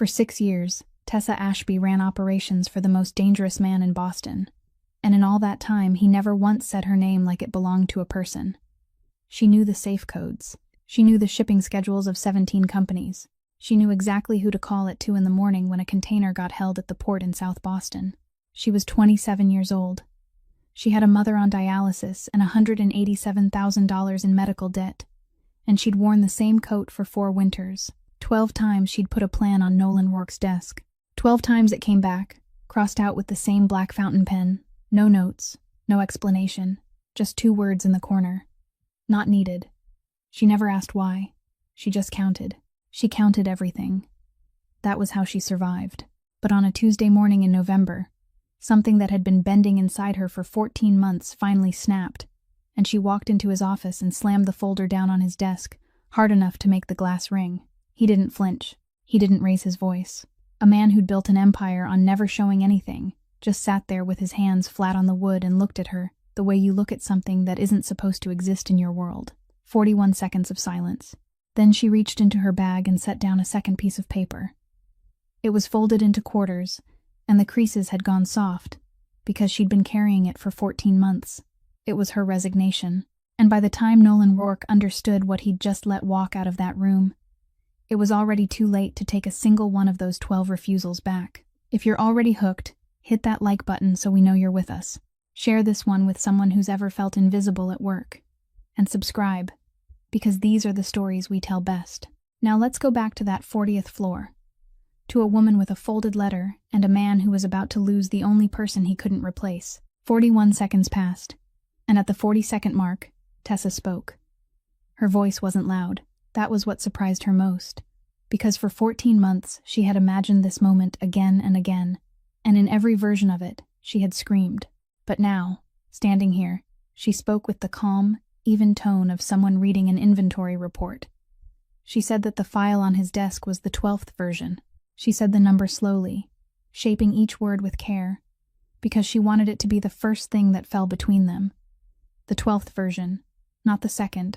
For 6 years, Tessa Ashby ran operations for the most dangerous man in Boston, and in all that time he never once said her name like it belonged to a person. She knew the safe codes. She knew the shipping schedules of 17 companies. She knew exactly who to call at 2 in the morning when a container got held at the port in South Boston. She was 27 years old. She had a mother on dialysis and $187,000 in medical debt, and she'd worn the same coat for 4 winters. 12 times she'd put a plan on Nolan Rourke's desk. 12 times it came back, crossed out with the same black fountain pen. No notes, no explanation, just 2 words in the corner. Not needed. She never asked why. She just counted. She counted everything. That was how she survived. But on a Tuesday morning in November, something that had been bending inside her for 14 months finally snapped, and she walked into his office and slammed the folder down on his desk, hard enough to make the glass ring. He didn't flinch. He didn't raise his voice. A man who'd built an empire on never showing anything just sat there with his hands flat on the wood and looked at her the way you look at something that isn't supposed to exist in your world. 41 seconds of silence. Then she reached into her bag and set down a second piece of paper. It was folded into quarters, and the creases had gone soft, because she'd been carrying it for 14 months. It was her resignation. And by the time Nolan Rourke understood what he'd just let walk out of that room, it was already too late to take a single one of those 12 refusals back. If you're already hooked, hit that like button so we know you're with us. Share this one with someone who's ever felt invisible at work. And subscribe, because these are the stories we tell best. Now let's go back to that 40th floor. To a woman with a folded letter and a man who was about to lose the only person he couldn't replace. 41 seconds passed, and at the 40-second mark, Tessa spoke. Her voice wasn't loud. That was what surprised her most, because for 14 months she had imagined this moment again and again, and in every version of it, she had screamed. But now, standing here, she spoke with the calm, even tone of someone reading an inventory report. She said that the file on his desk was the 12th version. She said the number slowly, shaping each word with care, because she wanted it to be the first thing that fell between them. The 12th version, not the 2nd,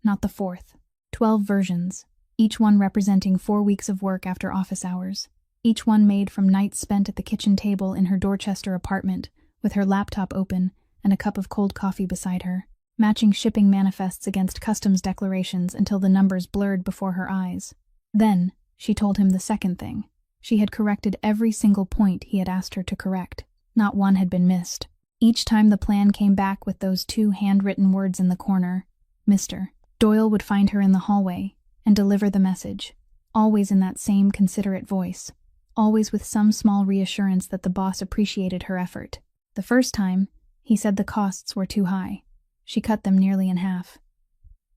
not the 4th. 12 versions, each one representing 4 weeks of work after office hours, each one made from nights spent at the kitchen table in her Dorchester apartment, with her laptop open and a cup of cold coffee beside her, matching shipping manifests against customs declarations until the numbers blurred before her eyes. Then, she told him the second thing. She had corrected every single point he had asked her to correct. Not one had been missed. Each time the plan came back with those 2 handwritten words in the corner, Mr. Doyle would find her in the hallway and deliver the message, always in that same considerate voice, always with some small reassurance that the boss appreciated her effort. The first time, he said the costs were too high. She cut them nearly in half.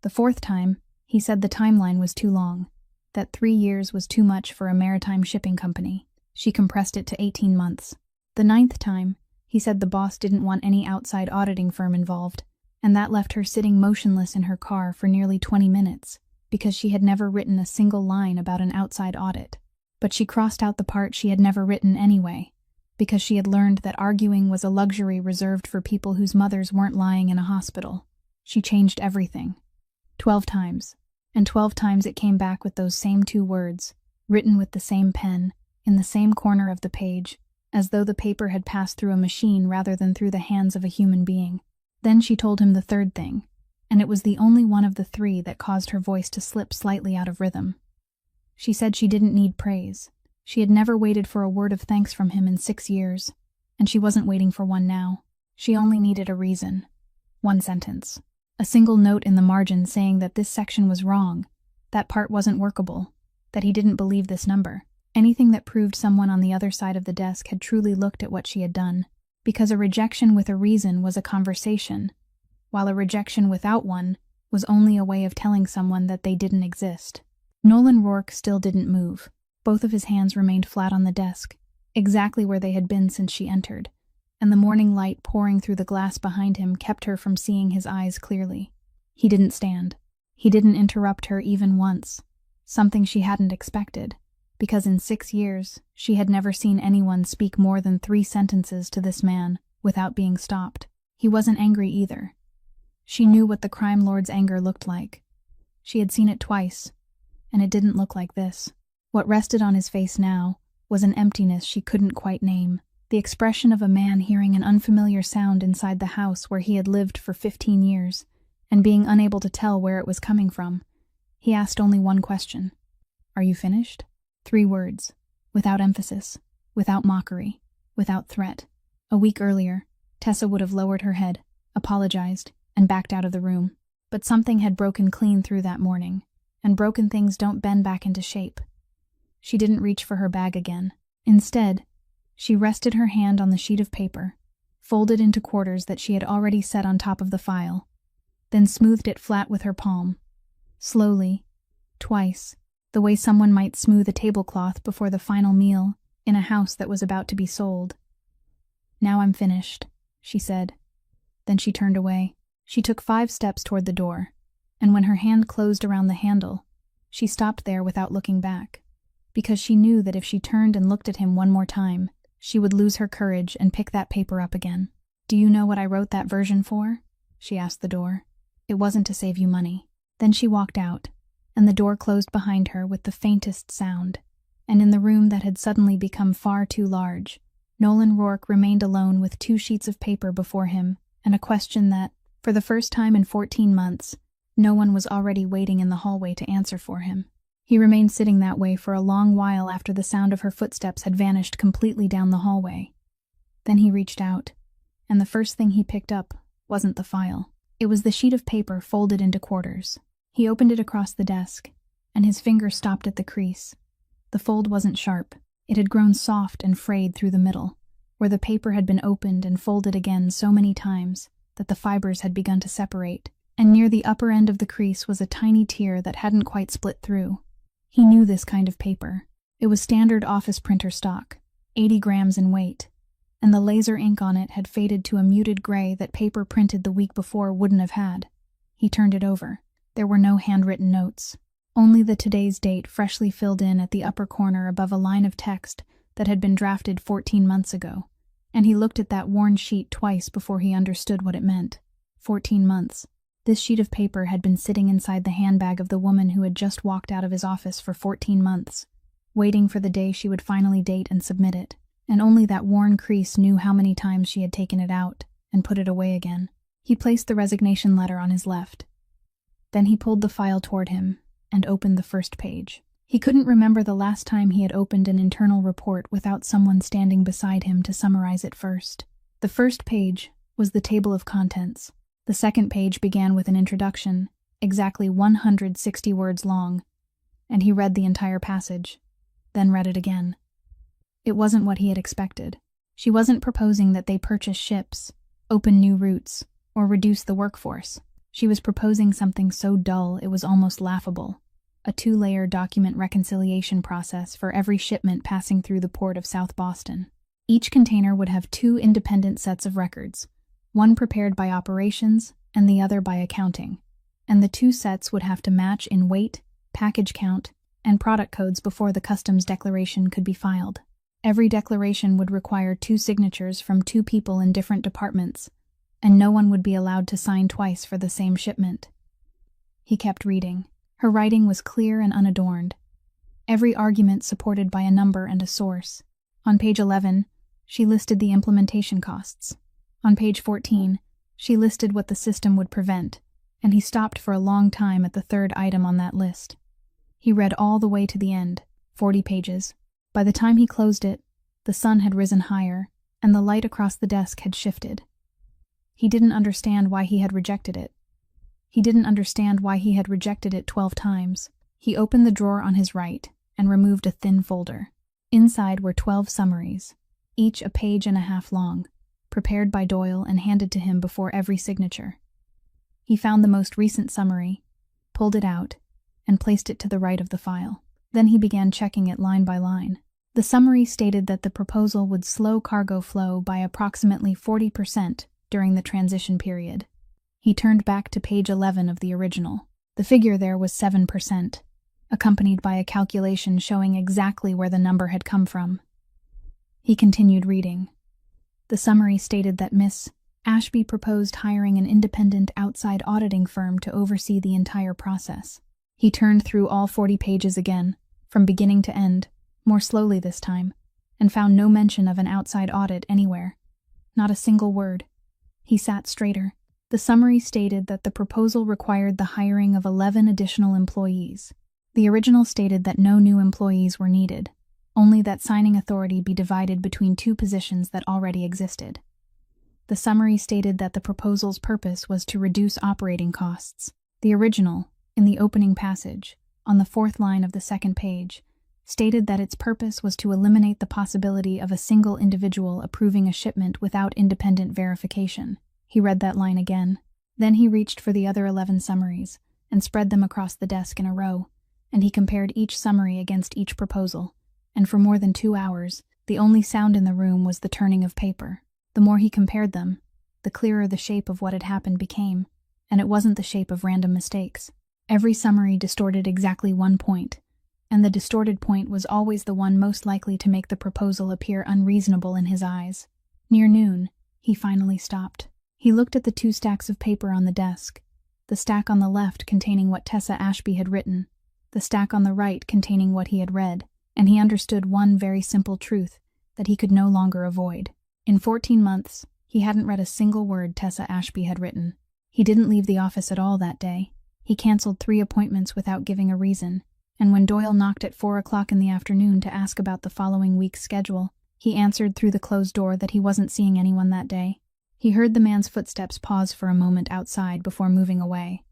The 4th time, he said the timeline was too long, that 3 years was too much for a maritime shipping company. She compressed it to 18 months. The 9th time, he said the boss didn't want any outside auditing firm involved, and that left her sitting motionless in her car for nearly 20 minutes, because she had never written a single line about an outside audit. But she crossed out the part she had never written anyway, because she had learned that arguing was a luxury reserved for people whose mothers weren't lying in a hospital. She changed everything. 12 times. And 12 times it came back with those same 2 words, written with the same pen, in the same corner of the page, as though the paper had passed through a machine rather than through the hands of a human being. Then she told him the 3rd thing, and it was the only one of the 3 that caused her voice to slip slightly out of rhythm. She said she didn't need praise. She had never waited for a word of thanks from him in 6 years, and she wasn't waiting for one now. She only needed a reason. 1 sentence. A single note in the margin saying that this section was wrong, that part wasn't workable, that he didn't believe this number. Anything that proved someone on the other side of the desk had truly looked at what she had done, because a rejection with a reason was a conversation, while a rejection without one was only a way of telling someone that they didn't exist. Nolan Rourke still didn't move. Both of his hands remained flat on the desk, exactly where they had been since she entered, and the morning light pouring through the glass behind him kept her from seeing his eyes clearly. He didn't stand. He didn't interrupt her even once, something she hadn't expected, because in 6 years she had never seen anyone speak more than 3 sentences to this man without being stopped. He wasn't angry either. She knew what the crime lord's anger looked like. She had seen it twice, and it didn't look like this. What rested on his face now was an emptiness she couldn't quite name, the expression of a man hearing an unfamiliar sound inside the house where he had lived for 15 years, and being unable to tell where it was coming from. He asked only one question. "Are you finished?" 3 words, without emphasis, without mockery, without threat. A week earlier, Tessa would have lowered her head, apologized, and backed out of the room. But something had broken clean through that morning, and broken things don't bend back into shape. She didn't reach for her bag again. Instead, she rested her hand on the sheet of paper, folded into quarters that she had already set on top of the file, then smoothed it flat with her palm. Slowly, twice, the way someone might smooth a tablecloth before the final meal in a house that was about to be sold. "Now I'm finished," she said. Then she turned away. She took 5 steps toward the door, and when her hand closed around the handle, she stopped there without looking back, because she knew that if she turned and looked at him one more time, she would lose her courage and pick that paper up again. "Do you know what I wrote that version for?" she asked the door. "It wasn't to save you money." Then she walked out, and the door closed behind her with the faintest sound, and in the room that had suddenly become far too large, Nolan Rourke remained alone with 2 sheets of paper before him and a question that, for the first time in 14 months, no one was already waiting in the hallway to answer for him. He remained sitting that way for a long while after the sound of her footsteps had vanished completely down the hallway. Then he reached out, and the first thing he picked up wasn't the file. It was the sheet of paper folded into quarters. He opened it across the desk, and his finger stopped at the crease. The fold wasn't sharp. It had grown soft and frayed through the middle, where the paper had been opened and folded again so many times that the fibers had begun to separate, and near the upper end of the crease was a tiny tear that hadn't quite split through. He knew this kind of paper. It was standard office printer stock, 80 grams in weight, and the laser ink on it had faded to a muted gray that paper printed the week before wouldn't have had. He turned it over. There were no handwritten notes, only the today's date freshly filled in at the upper corner above a line of text that had been drafted 14 months ago, and he looked at that worn sheet twice before he understood what it meant. 14 months. This sheet of paper had been sitting inside the handbag of the woman who had just walked out of his office for 14 months, waiting for the day she would finally date and submit it, and only that worn crease knew how many times she had taken it out and put it away again. He placed the resignation letter on his left. Then he pulled the file toward him and opened the first page. He couldn't remember the last time he had opened an internal report without someone standing beside him to summarize it first. The first page was the table of contents. The second page began with an introduction, exactly 160 words long, and he read the entire passage, then read it again. It wasn't what he had expected. She wasn't proposing that they purchase ships, open new routes, or reduce the workforce. She was proposing something so dull it was almost laughable. A 2-layer document reconciliation process for every shipment passing through the port of South Boston. Each container would have 2 independent sets of records, one prepared by operations and the other by accounting, and the 2 sets would have to match in weight, package count, and product codes before the customs declaration could be filed. Every declaration would require 2 signatures from 2 people in different departments, and no one would be allowed to sign twice for the same shipment. He kept reading. Her writing was clear and unadorned, every argument supported by a number and a source. On page 11, she listed the implementation costs. On page 14, she listed what the system would prevent, and he stopped for a long time at the 3rd item on that list. He read all the way to the end, 40 pages. By the time he closed it, the sun had risen higher, and the light across the desk had shifted. He didn't understand why he had rejected it. He didn't understand why he had rejected it 12 times. He opened the drawer on his right and removed a thin folder. Inside were 12 summaries, each a page and a half long, prepared by Doyle and handed to him before every signature. He found the most recent summary, pulled it out, and placed it to the right of the file. Then he began checking it line by line. The summary stated that the proposal would slow cargo flow by approximately 40% during the transition period. He turned back to page 11 of the original. The figure there was 7%, accompanied by a calculation showing exactly where the number had come from. He continued reading. The summary stated that Miss Ashby proposed hiring an independent outside auditing firm to oversee the entire process. He turned through all 40 pages again, from beginning to end, more slowly this time, and found no mention of an outside audit anywhere. Not a single word. He sat straighter. The summary stated that the proposal required the hiring of 11 additional employees. The original stated that no new employees were needed, only that signing authority be divided between 2 positions that already existed. The summary stated that the proposal's purpose was to reduce operating costs. The original, in the opening passage, on the 4th line of the 2nd page, stated that its purpose was to eliminate the possibility of a single individual approving a shipment without independent verification. He read that line again. Then he reached for the other 11 summaries and spread them across the desk in a row, and he compared each summary against each proposal, and for more than 2 hours, the only sound in the room was the turning of paper. The more he compared them, the clearer the shape of what had happened became, and it wasn't the shape of random mistakes. Every summary distorted exactly 1 point, and the distorted point was always the one most likely to make the proposal appear unreasonable in his eyes. Near noon, he finally stopped. He looked at the 2 stacks of paper on the desk, the stack on the left containing what Tessa Ashby had written, the stack on the right containing what he had read, and he understood one very simple truth that he could no longer avoid. In 14 months, he hadn't read a single word Tessa Ashby had written. He didn't leave the office at all that day. He canceled 3 appointments without giving a reason, and when Doyle knocked at 4 o'clock in the afternoon to ask about the following week's schedule, he answered through the closed door that he wasn't seeing anyone that day. He heard the man's footsteps pause for a moment outside before moving away.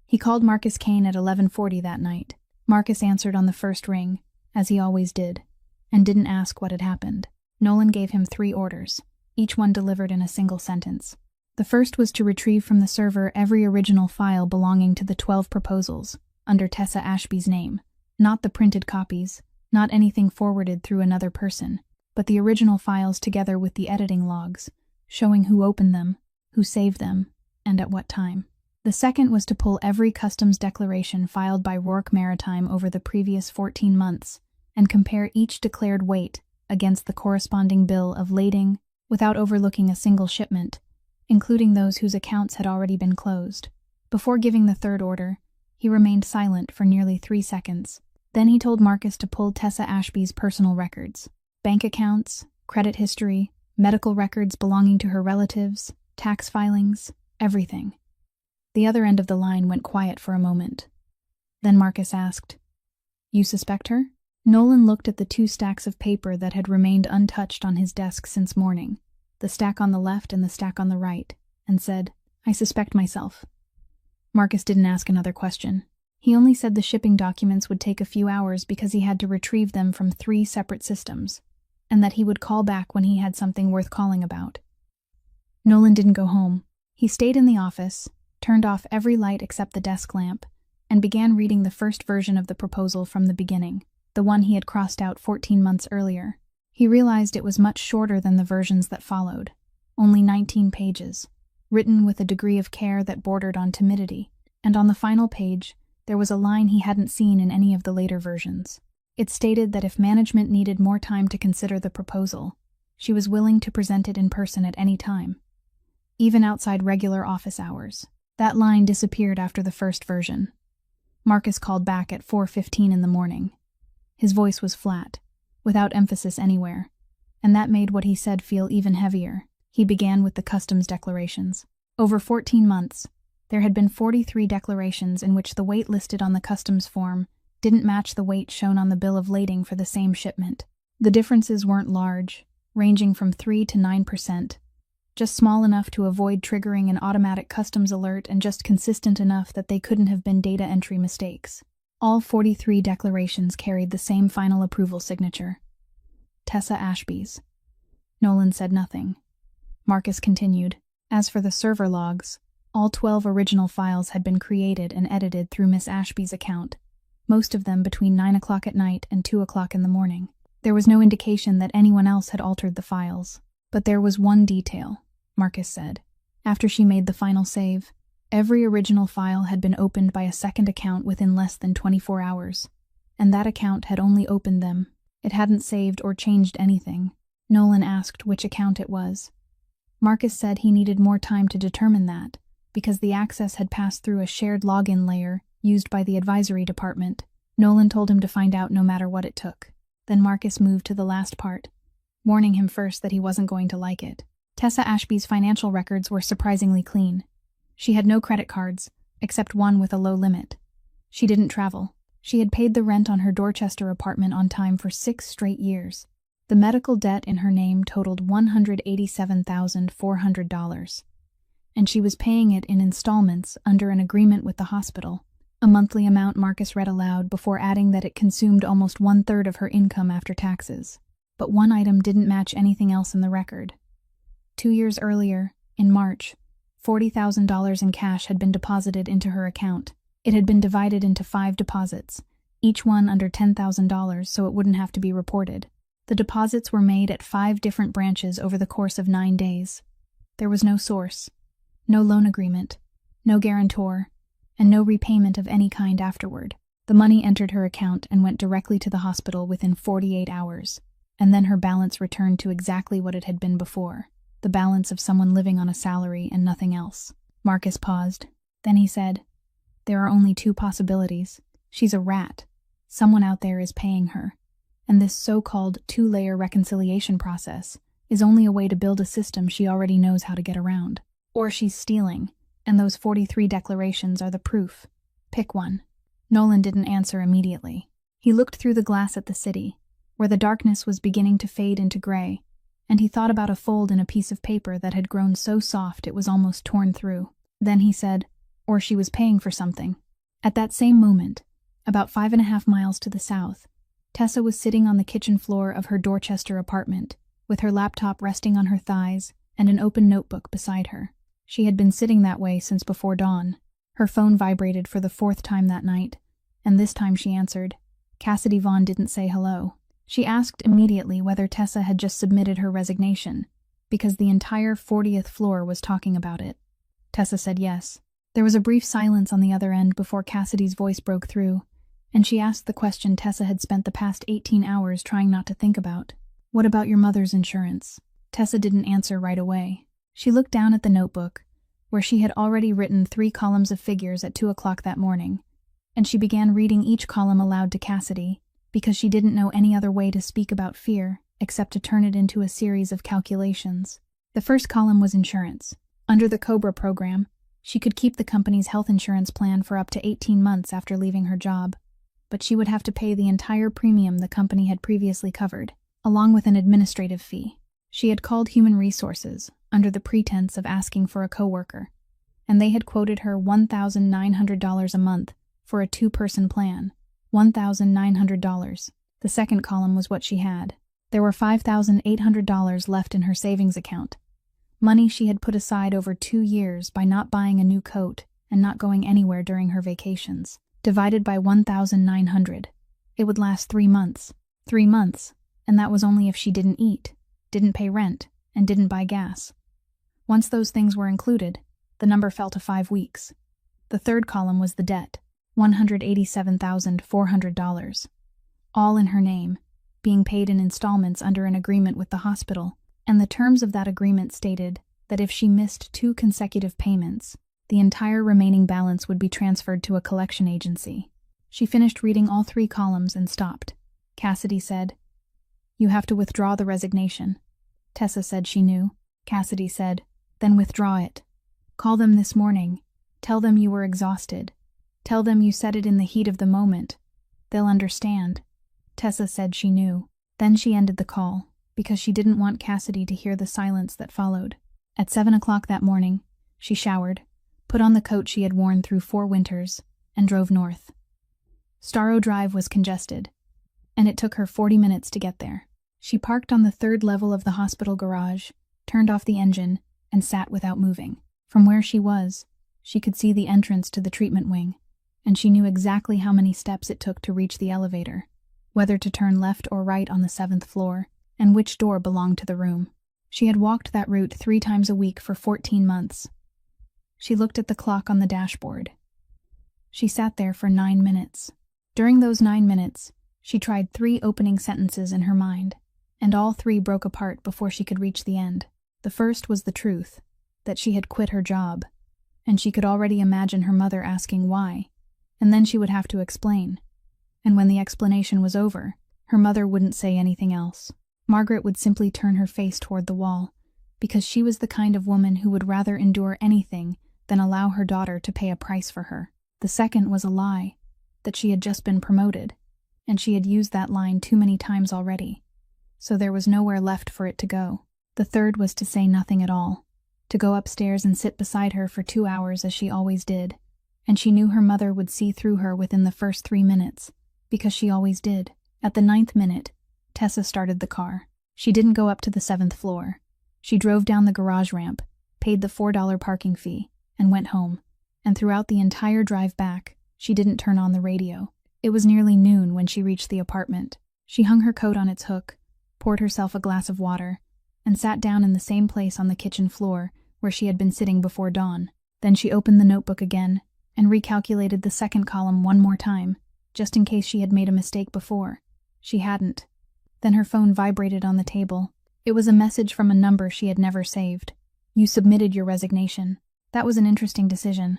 He called Marcus Kane at 11:40 that night. Marcus answered on the first ring, as he always did, and didn't ask what had happened. Nolan gave him 3 orders, each one delivered in a single sentence. The first was to retrieve from the server every original file belonging to the 12 proposals, under Tessa Ashby's name. Not the printed copies, not anything forwarded through another person, but the original files together with the editing logs, showing who opened them, who saved them, and at what time. The second was to pull every customs declaration filed by Rourke Maritime over the previous 14 months and compare each declared weight against the corresponding bill of lading without overlooking a single shipment, including those whose accounts had already been closed. Before giving the third order, he remained silent for nearly 3 seconds. Then he told Marcus to pull Tessa Ashby's personal records, bank accounts, credit history, medical records belonging to her relatives, tax filings, everything. The other end of the line went quiet for a moment. Then Marcus asked, "You suspect her?" Nolan looked at the 2 stacks of paper that had remained untouched on his desk since morning, the stack on the left and the stack on the right, and said, "I suspect myself." Marcus didn't ask another question. He only said the shipping documents would take a few hours because he had to retrieve them from 3 separate systems, and that he would call back when he had something worth calling about. Nolan didn't go home. He stayed in the office, turned off every light except the desk lamp, and began reading the first version of the proposal from the beginning, the one he had crossed out 14 months earlier. He realized it was much shorter than the versions that followed, only 19 pages, written with a degree of care that bordered on timidity, and on the final page, there was a line he hadn't seen in any of the later versions. It stated that if management needed more time to consider the proposal, she was willing to present it in person at any time, even outside regular office hours. That line disappeared after the first version. Marcus called back at 4:15 in the morning. His voice was flat, without emphasis anywhere, and that made what he said feel even heavier. He began with the customs declarations. Over 14 months, there had been 43 declarations in which the weight listed on the customs form didn't match the weight shown on the bill of lading for the same shipment. The differences weren't large, ranging from 3 to 9%, just small enough to avoid triggering an automatic customs alert and just consistent enough that they couldn't have been data entry mistakes. All 43 declarations carried the same final approval signature, Tessa Ashby's. Nolan said nothing. Marcus continued. As for the server logs, all 12 original files had been created and edited through Miss Ashby's account, most of them between 9 o'clock at night and 2 o'clock in the morning. There was no indication that anyone else had altered the files. But there was one detail, Marcus said. After she made the final save, every original file had been opened by a second account within less than 24 hours, and that account had only opened them. It hadn't saved or changed anything. Nolan asked which account it was. Marcus said he needed more time to determine that, because the access had passed through a shared login layer used by the advisory department, Nolan told him to find out no matter what it took. Then Marcus moved to the last part, warning him first that he wasn't going to like it. Tessa Ashby's financial records were surprisingly clean. She had no credit cards, except one with a low limit. She didn't travel. She had paid the rent on her Dorchester apartment on time for 6 straight years. The medical debt in her name totaled $187,400, and she was paying it in installments under an agreement with the hospital, a monthly amount Marcus read aloud before adding that it consumed almost 1/3 of her income after taxes. But one item didn't match anything else in the record. 2 years earlier, in March, $40,000 in cash had been deposited into her account. It had been divided into 5 deposits, each one under $10,000 so it wouldn't have to be reported. The deposits were made at 5 different branches over the course of 9 days. There was no source, no loan agreement, no guarantor, and no repayment of any kind afterward. The money entered her account and went directly to the hospital within 48 hours, and then her balance returned to exactly what it had been before, the balance of someone living on a salary and nothing else. Marcus paused. Then he said, "There are only 2 possibilities. She's a rat. Someone out there is paying her. And this so-called 2-layer reconciliation process is only a way to build a system she already knows how to get around. Or she's stealing, and those 43 declarations are the proof. Pick one." Nolan didn't answer immediately. He looked through the glass at the city, where the darkness was beginning to fade into gray, and he thought about a fold in a piece of paper that had grown so soft it was almost torn through. Then he said, "Or she was paying for something." At that same moment, about 5.5 miles to the south, Tessa was sitting on the kitchen floor of her Dorchester apartment, with her laptop resting on her thighs and an open notebook beside her. She had been sitting that way since before dawn. Her phone vibrated for the 4th time that night, and this time she answered. Cassidy Vaughn didn't say hello. She asked immediately whether Tessa had just submitted her resignation, because the entire 40th floor was talking about it. Tessa said yes. There was a brief silence on the other end before Cassidy's voice broke through, and she asked the question Tessa had spent the past 18 hours trying not to think about. "What about your mother's insurance?" Tessa didn't answer right away. She looked down at the notebook, where she had already written 3 columns of figures at 2 o'clock that morning, and she began reading each column aloud to Cassidy, because she didn't know any other way to speak about fear except to turn it into a series of calculations. The first column was insurance. Under the COBRA program, she could keep the company's health insurance plan for up to 18 months after leaving her job, but she would have to pay the entire premium the company had previously covered, along with an administrative fee. She had called Human Resources under the pretense of asking for a coworker, and they had quoted her $1,900 a month for a 2-person plan. $1,900. The second column was what she had. There were $5,800 left in her savings account, money she had put aside over 2 years by not buying a new coat and not going anywhere during her vacations. Divided by 1,900. It would last 3 months. 3 months, and that was only if she didn't eat, didn't pay rent, and didn't buy gas. Once those things were included, the number fell to 5 weeks. The third column was the debt, $187,400. All in her name, being paid in installments under an agreement with the hospital, and the terms of that agreement stated that if she missed 2 consecutive payments, the entire remaining balance would be transferred to a collection agency. She finished reading all 3 columns and stopped. Cassidy said, "You have to withdraw the resignation." Tessa said she knew. Cassidy said, "Then withdraw it. Call them this morning. Tell them you were exhausted. Tell them you said it in the heat of the moment. They'll understand." Tessa said she knew. Then she ended the call, because she didn't want Cassidy to hear the silence that followed. At 7 o'clock that morning, she showered, put on the coat she had worn through 4 winters, and drove north. Starrow Drive was congested, and it took her 40 minutes to get there. She parked on the 3rd level of the hospital garage, turned off the engine, and sat without moving. From where she was, she could see the entrance to the treatment wing, and she knew exactly how many steps it took to reach the elevator, whether to turn left or right on the 7th floor, and which door belonged to the room. She had walked that route 3 times a week for 14 months. She looked at the clock on the dashboard. She sat there for 9 minutes. During those 9 minutes, she tried 3 opening sentences in her mind, and all 3 broke apart before she could reach the end. The first was the truth, that she had quit her job, and she could already imagine her mother asking why, and then she would have to explain. And when the explanation was over, her mother wouldn't say anything else. Margaret would simply turn her face toward the wall, because she was the kind of woman who would rather endure anything than allow her daughter to pay a price for her. The second was a lie, that she had just been promoted, and she had used that line too many times already, so there was nowhere left for it to go. The third was to say nothing at all, to go upstairs and sit beside her for 2 hours as she always did, and she knew her mother would see through her within the first 3 minutes, because she always did. At the 9th minute, Tessa started the car. She didn't go up to the 7th floor. She drove down the garage ramp, paid the $4 parking fee, and went home. And throughout the entire drive back, she didn't turn on the radio. It was nearly noon when she reached the apartment. She hung her coat on its hook, poured herself a glass of water, and sat down in the same place on the kitchen floor where she had been sitting before dawn. Then she opened the notebook again and recalculated the second column one more time, just in case she had made a mistake before. She hadn't. Then her phone vibrated on the table. It was a message from a number she had never saved. "You submitted your resignation. That was an interesting decision.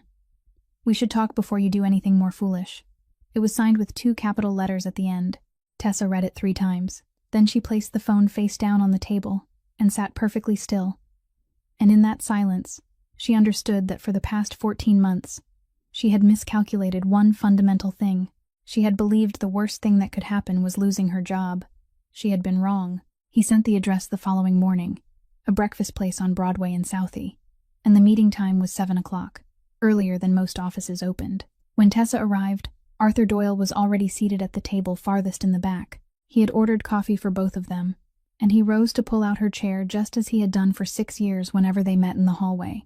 We should talk before you do anything more foolish." It was signed with 2 capital letters at the end. Tessa read it 3 times. Then she placed the phone face down on the table and sat perfectly still. And in that silence, she understood that for the past 14 months, she had miscalculated one fundamental thing. She had believed the worst thing that could happen was losing her job. She had been wrong. He sent the address the following morning, a breakfast place on Broadway in Southie, and the meeting time was 7 o'clock, earlier than most offices opened. When Tessa arrived, Arthur Doyle was already seated at the table farthest in the back. He had ordered coffee for both of them, and he rose to pull out her chair just as he had done for 6 years whenever they met in the hallway.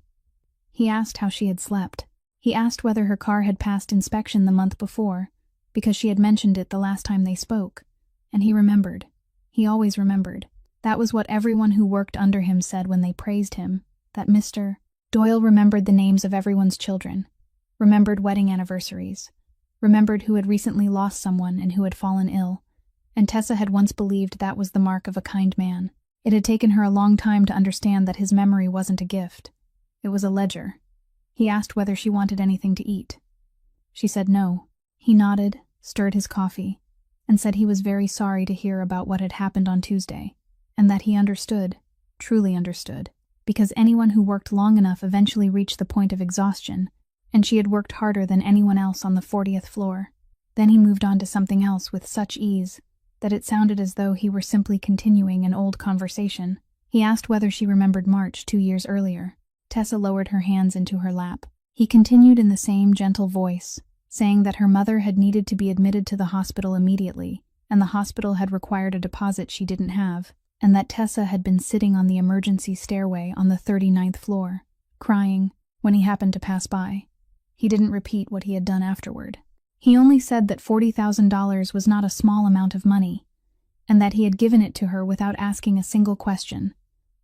He asked how she had slept. He asked whether her car had passed inspection the month before, because she had mentioned it the last time they spoke, and he remembered. He always remembered. That was what everyone who worked under him said when they praised him, that Mr. Doyle remembered the names of everyone's children, remembered wedding anniversaries, remembered who had recently lost someone and who had fallen ill, and Tessa had once believed that was the mark of a kind man. It had taken her a long time to understand that his memory wasn't a gift. It was a ledger. He asked whether she wanted anything to eat. She said no. He nodded, stirred his coffee, and said he was very sorry to hear about what had happened on Tuesday, and that he understood, truly understood, because anyone who worked long enough eventually reached the point of exhaustion, and she had worked harder than anyone else on the 40th floor. Then he moved on to something else with such ease that it sounded as though he were simply continuing an old conversation. He asked whether she remembered March 2 years earlier. Tessa lowered her hands into her lap. He continued in the same gentle voice, saying that her mother had needed to be admitted to the hospital immediately, and the hospital had required a deposit she didn't have, and that Tessa had been sitting on the emergency stairway on the 39th floor, crying, when he happened to pass by. He didn't repeat what he had done afterward. He only said that $40,000 was not a small amount of money, and that he had given it to her without asking a single question,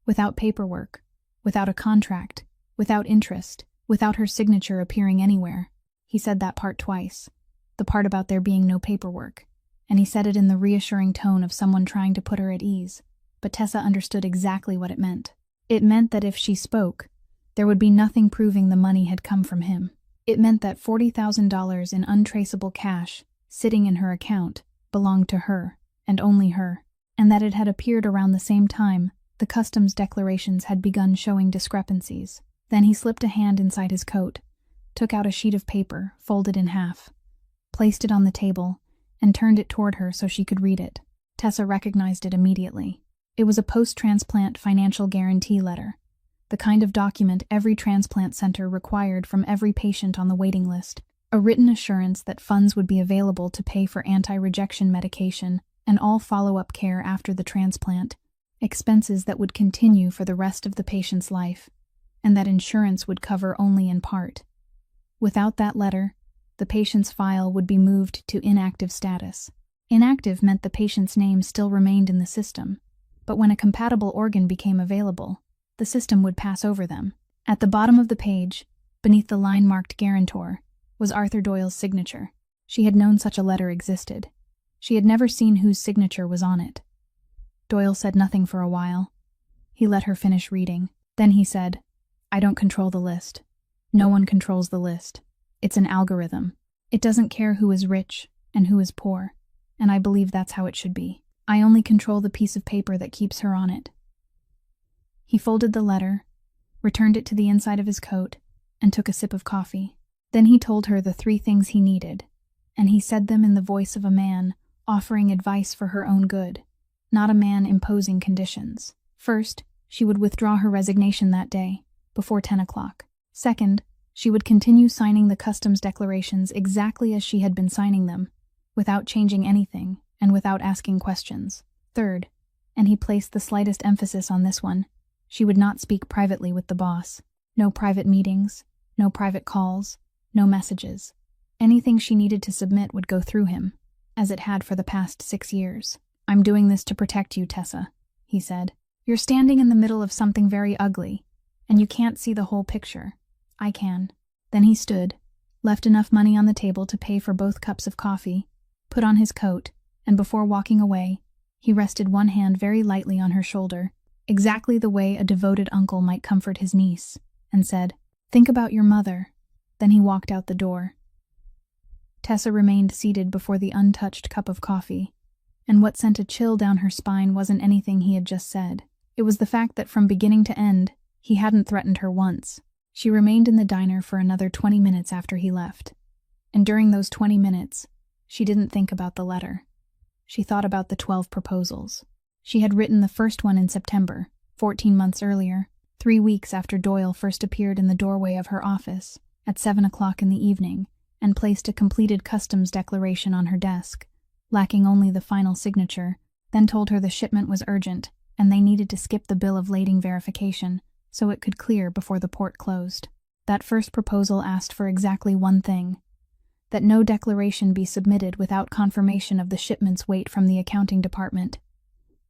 without paperwork, without a contract, without interest, without her signature appearing anywhere. He said that part twice, the part about there being no paperwork, and he said it in the reassuring tone of someone trying to put her at ease, but Tessa understood exactly what it meant. It meant that if she spoke, there would be nothing proving the money had come from him. It meant that $40,000 in untraceable cash, sitting in her account, belonged to her, and only her, and that it had appeared around the same time the customs declarations had begun showing discrepancies. Then he slipped a hand inside his coat, took out a sheet of paper, folded in half, placed it on the table, and turned it toward her so she could read it. Tessa recognized it immediately. It was a post-transplant financial guarantee letter, the kind of document every transplant center required from every patient on the waiting list, a written assurance that funds would be available to pay for anti-rejection medication and all follow-up care after the transplant, expenses that would continue for the rest of the patient's life, and that insurance would cover only in part. Without that letter, the patient's file would be moved to inactive status. Inactive meant the patient's name still remained in the system, but when a compatible organ became available, the system would pass over them. At the bottom of the page, beneath the line marked guarantor, was Arthur Doyle's signature. She had known such a letter existed. She had never seen whose signature was on it. Doyle said nothing for a while. He let her finish reading. Then he said, "I don't control the list. No one controls the list. It's an algorithm. It doesn't care who is rich, and who is poor, and I believe that's how it should be. I only control the piece of paper that keeps her on it." He folded the letter, returned it to the inside of his coat, and took a sip of coffee. Then he told her the 3 things he needed, and he said them in the voice of a man offering advice for her own good, not a man imposing conditions. First, she would withdraw her resignation that day, before 10 o'clock. Second, she would continue signing the customs declarations exactly as she had been signing them, without changing anything and without asking questions. Third, and he placed the slightest emphasis on this one, she would not speak privately with the boss. No private meetings, no private calls, no messages. Anything she needed to submit would go through him, as it had for the past 6 years. "I'm doing this to protect you, Tessa," he said. "You're standing in the middle of something very ugly, and you can't see the whole picture. I can." Then he stood, left enough money on the table to pay for both cups of coffee, put on his coat, and before walking away, he rested one hand very lightly on her shoulder, exactly the way a devoted uncle might comfort his niece, and said, "Think about your mother." Then he walked out the door. Tessa remained seated before the untouched cup of coffee, and what sent a chill down her spine wasn't anything he had just said. It was the fact that from beginning to end, he hadn't threatened her once. She remained in the diner for another 20 minutes after he left, and during those 20 minutes, she didn't think about the letter. She thought about the 12 proposals. She had written the first one in September, 14 months earlier, 3 weeks after Doyle first appeared in the doorway of her office at 7 o'clock in the evening and placed a completed customs declaration on her desk, lacking only the final signature, then told her the shipment was urgent and they needed to skip the bill of lading verification so it could clear before the port closed. That first proposal asked for exactly one thing: that no declaration be submitted without confirmation of the shipment's weight from the accounting department,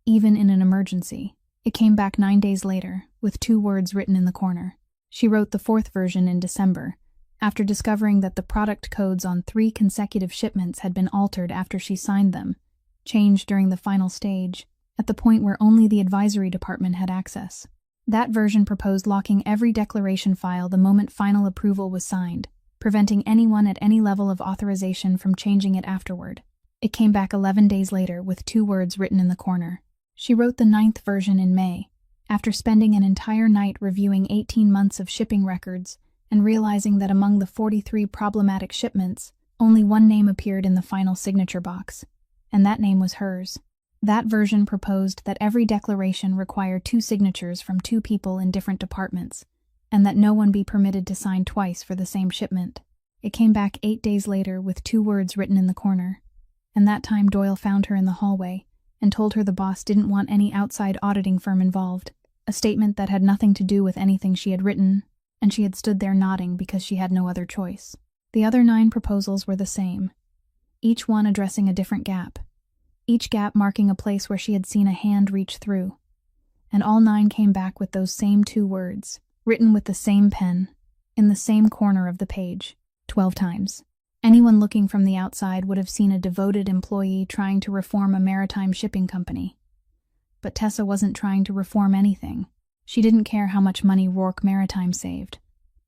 even in an emergency. It came back 9 days later, with 2 words written in the corner. She wrote the 4th version in December, after discovering that the product codes on 3 consecutive shipments had been altered after she signed them, changed during the final stage, at the point where only the advisory department had access. That version proposed locking every declaration file the moment final approval was signed, preventing anyone at any level of authorization from changing it afterward. It came back 11 days later with 2 words written in the corner. She wrote the 9th version in May, after spending an entire night reviewing 18 months of shipping records and realizing that among the 43 problematic shipments, only one name appeared in the final signature box, and that name was hers. That version proposed that every declaration require 2 signatures from 2 people in different departments, and that no one be permitted to sign twice for the same shipment. It came back 8 days later with 2 words written in the corner, and that time Doyle found her in the hallway and told her the boss didn't want any outside auditing firm involved, a statement that had nothing to do with anything she had written, and she had stood there nodding because she had no other choice. The other 9 proposals were the same, each one addressing a different gap, each gap marking a place where she had seen a hand reach through, and all 9 came back with those same 2 words, written with the same pen, in the same corner of the page, 12 times. Anyone looking from the outside would have seen a devoted employee trying to reform a maritime shipping company. But Tessa wasn't trying to reform anything. She didn't care how much money Rourke Maritime saved,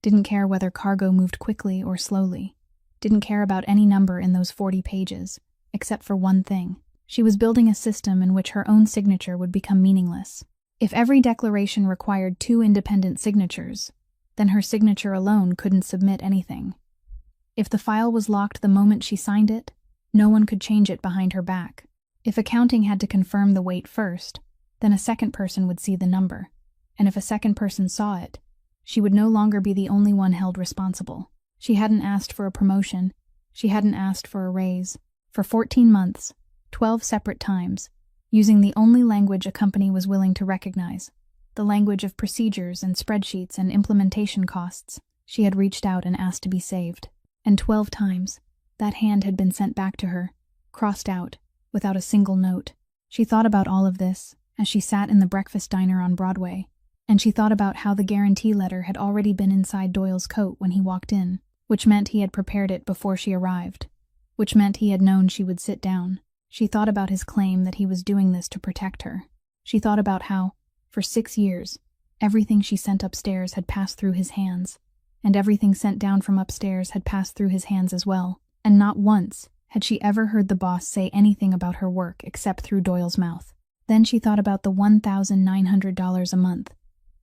didn't care whether cargo moved quickly or slowly, didn't care about any number in those 40 pages, except for one thing. She was building a system in which her own signature would become meaningless. If every declaration required 2 independent signatures, then her signature alone couldn't submit anything. If the file was locked the moment she signed it, no one could change it behind her back. If accounting had to confirm the weight first, then a second person would see the number, and if a second person saw it, she would no longer be the only one held responsible. She hadn't asked for a promotion, she hadn't asked for a raise. For 14 months, 12 separate times, using the only language a company was willing to recognize, the language of procedures and spreadsheets and implementation costs, she had reached out and asked to be saved. And 12 times, that hand had been sent back to her, crossed out, without a single note. She thought about all of this as she sat in the breakfast diner on Broadway, and she thought about how the guarantee letter had already been inside Doyle's coat when he walked in, which meant he had prepared it before she arrived, which meant he had known she would sit down. She thought about his claim that he was doing this to protect her. She thought about how, for 6 years, everything she sent upstairs had passed through his hands, and everything sent down from upstairs had passed through his hands as well, and not once Had she ever heard the boss say anything about her work except through Doyle's mouth? Then she thought about the $1,900 a month,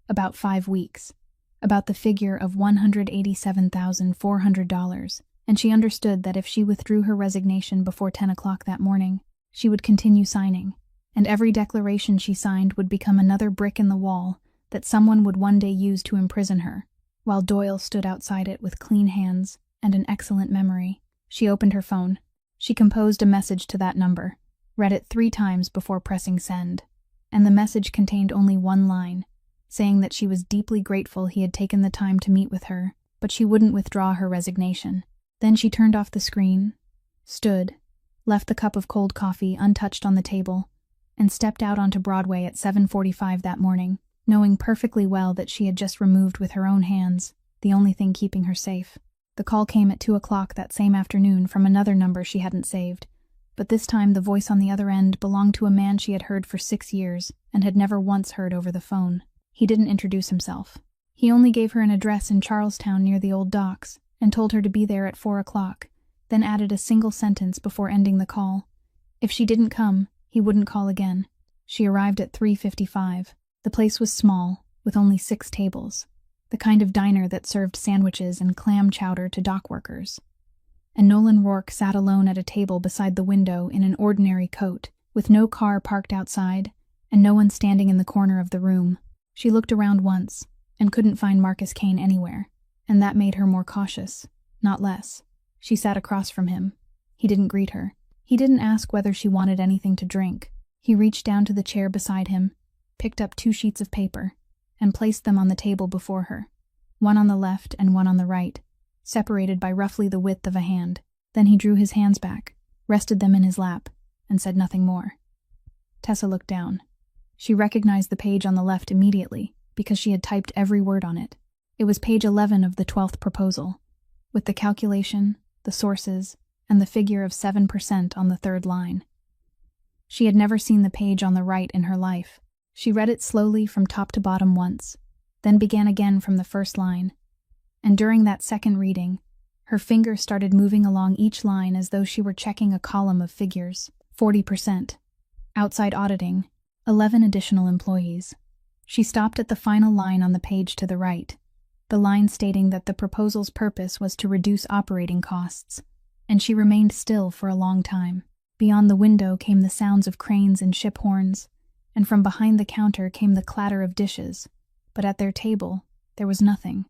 about 5 weeks, about the figure of $187,400, and she understood that if she withdrew her resignation before 10 o'clock that morning, she would continue signing, and every declaration she signed would become another brick in the wall that someone would one day use to imprison her. While Doyle stood outside it with clean hands and an excellent memory, she opened her phone. She composed a message to that number, read it 3 times before pressing send, and the message contained only one line, saying that she was deeply grateful he had taken the time to meet with her, but she wouldn't withdraw her resignation. Then she turned off the screen, stood, left the cup of cold coffee untouched on the table, and stepped out onto Broadway at 7:45 that morning, knowing perfectly well that she had just removed with her own hands the only thing keeping her safe. The call came at 2 o'clock that same afternoon from another number she hadn't saved, but this time the voice on the other end belonged to a man she had heard for 6 years and had never once heard over the phone. He didn't introduce himself. He only gave her an address in Charlestown near the old docks and told her to be there at 4 o'clock, then added a single sentence before ending the call. If she didn't come, he wouldn't call again. She arrived at 3:55. The place was small, with only 6 tables, the kind of diner that served sandwiches and clam chowder to dock workers. And Nolan Rourke sat alone at a table beside the window in an ordinary coat, with no car parked outside and no one standing in the corner of the room. She looked around once and couldn't find Marcus Kane anywhere, and that made her more cautious, not less. She sat across from him. He didn't greet her. He didn't ask whether she wanted anything to drink. He reached down to the chair beside him, picked up 2 sheets of paper, and placed them on the table before her, one on the left and one on the right, separated by roughly the width of a hand. Then he drew his hands back, rested them in his lap, and said nothing more. Tessa looked down. She recognized the page on the left immediately, because she had typed every word on it. It was page 11 of the 12th proposal, with the calculation, the sources, and the figure of 7% on the 3rd line. She had never seen the page on the right in her life. She read it slowly from top to bottom once, then began again from the first line, and during that second reading, her finger started moving along each line as though she were checking a column of figures. 40%. Outside auditing. 11 additional employees. She stopped at the final line on the page to the right, the line stating that the proposal's purpose was to reduce operating costs, and she remained still for a long time. Beyond the window came the sounds of cranes and ship horns, and from behind the counter came the clatter of dishes, but at their table, there was nothing.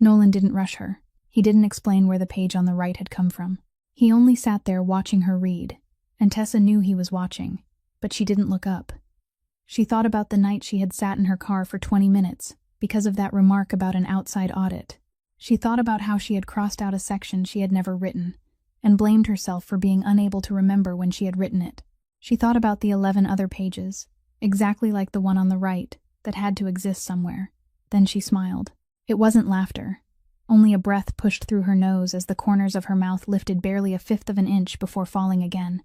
Nolan didn't rush her. He didn't explain where the page on the right had come from. He only sat there watching her read, and Tessa knew he was watching, but she didn't look up. She thought about the night she had sat in her car for 20 minutes because of that remark about an outside audit. She thought about how she had crossed out a section she had never written, and blamed herself for being unable to remember when she had written it. She thought about the 11 other pages, exactly like the one on the right, that had to exist somewhere. Then she smiled. It wasn't laughter. Only a breath pushed through her nose as the corners of her mouth lifted barely 1/5 of an inch before falling again,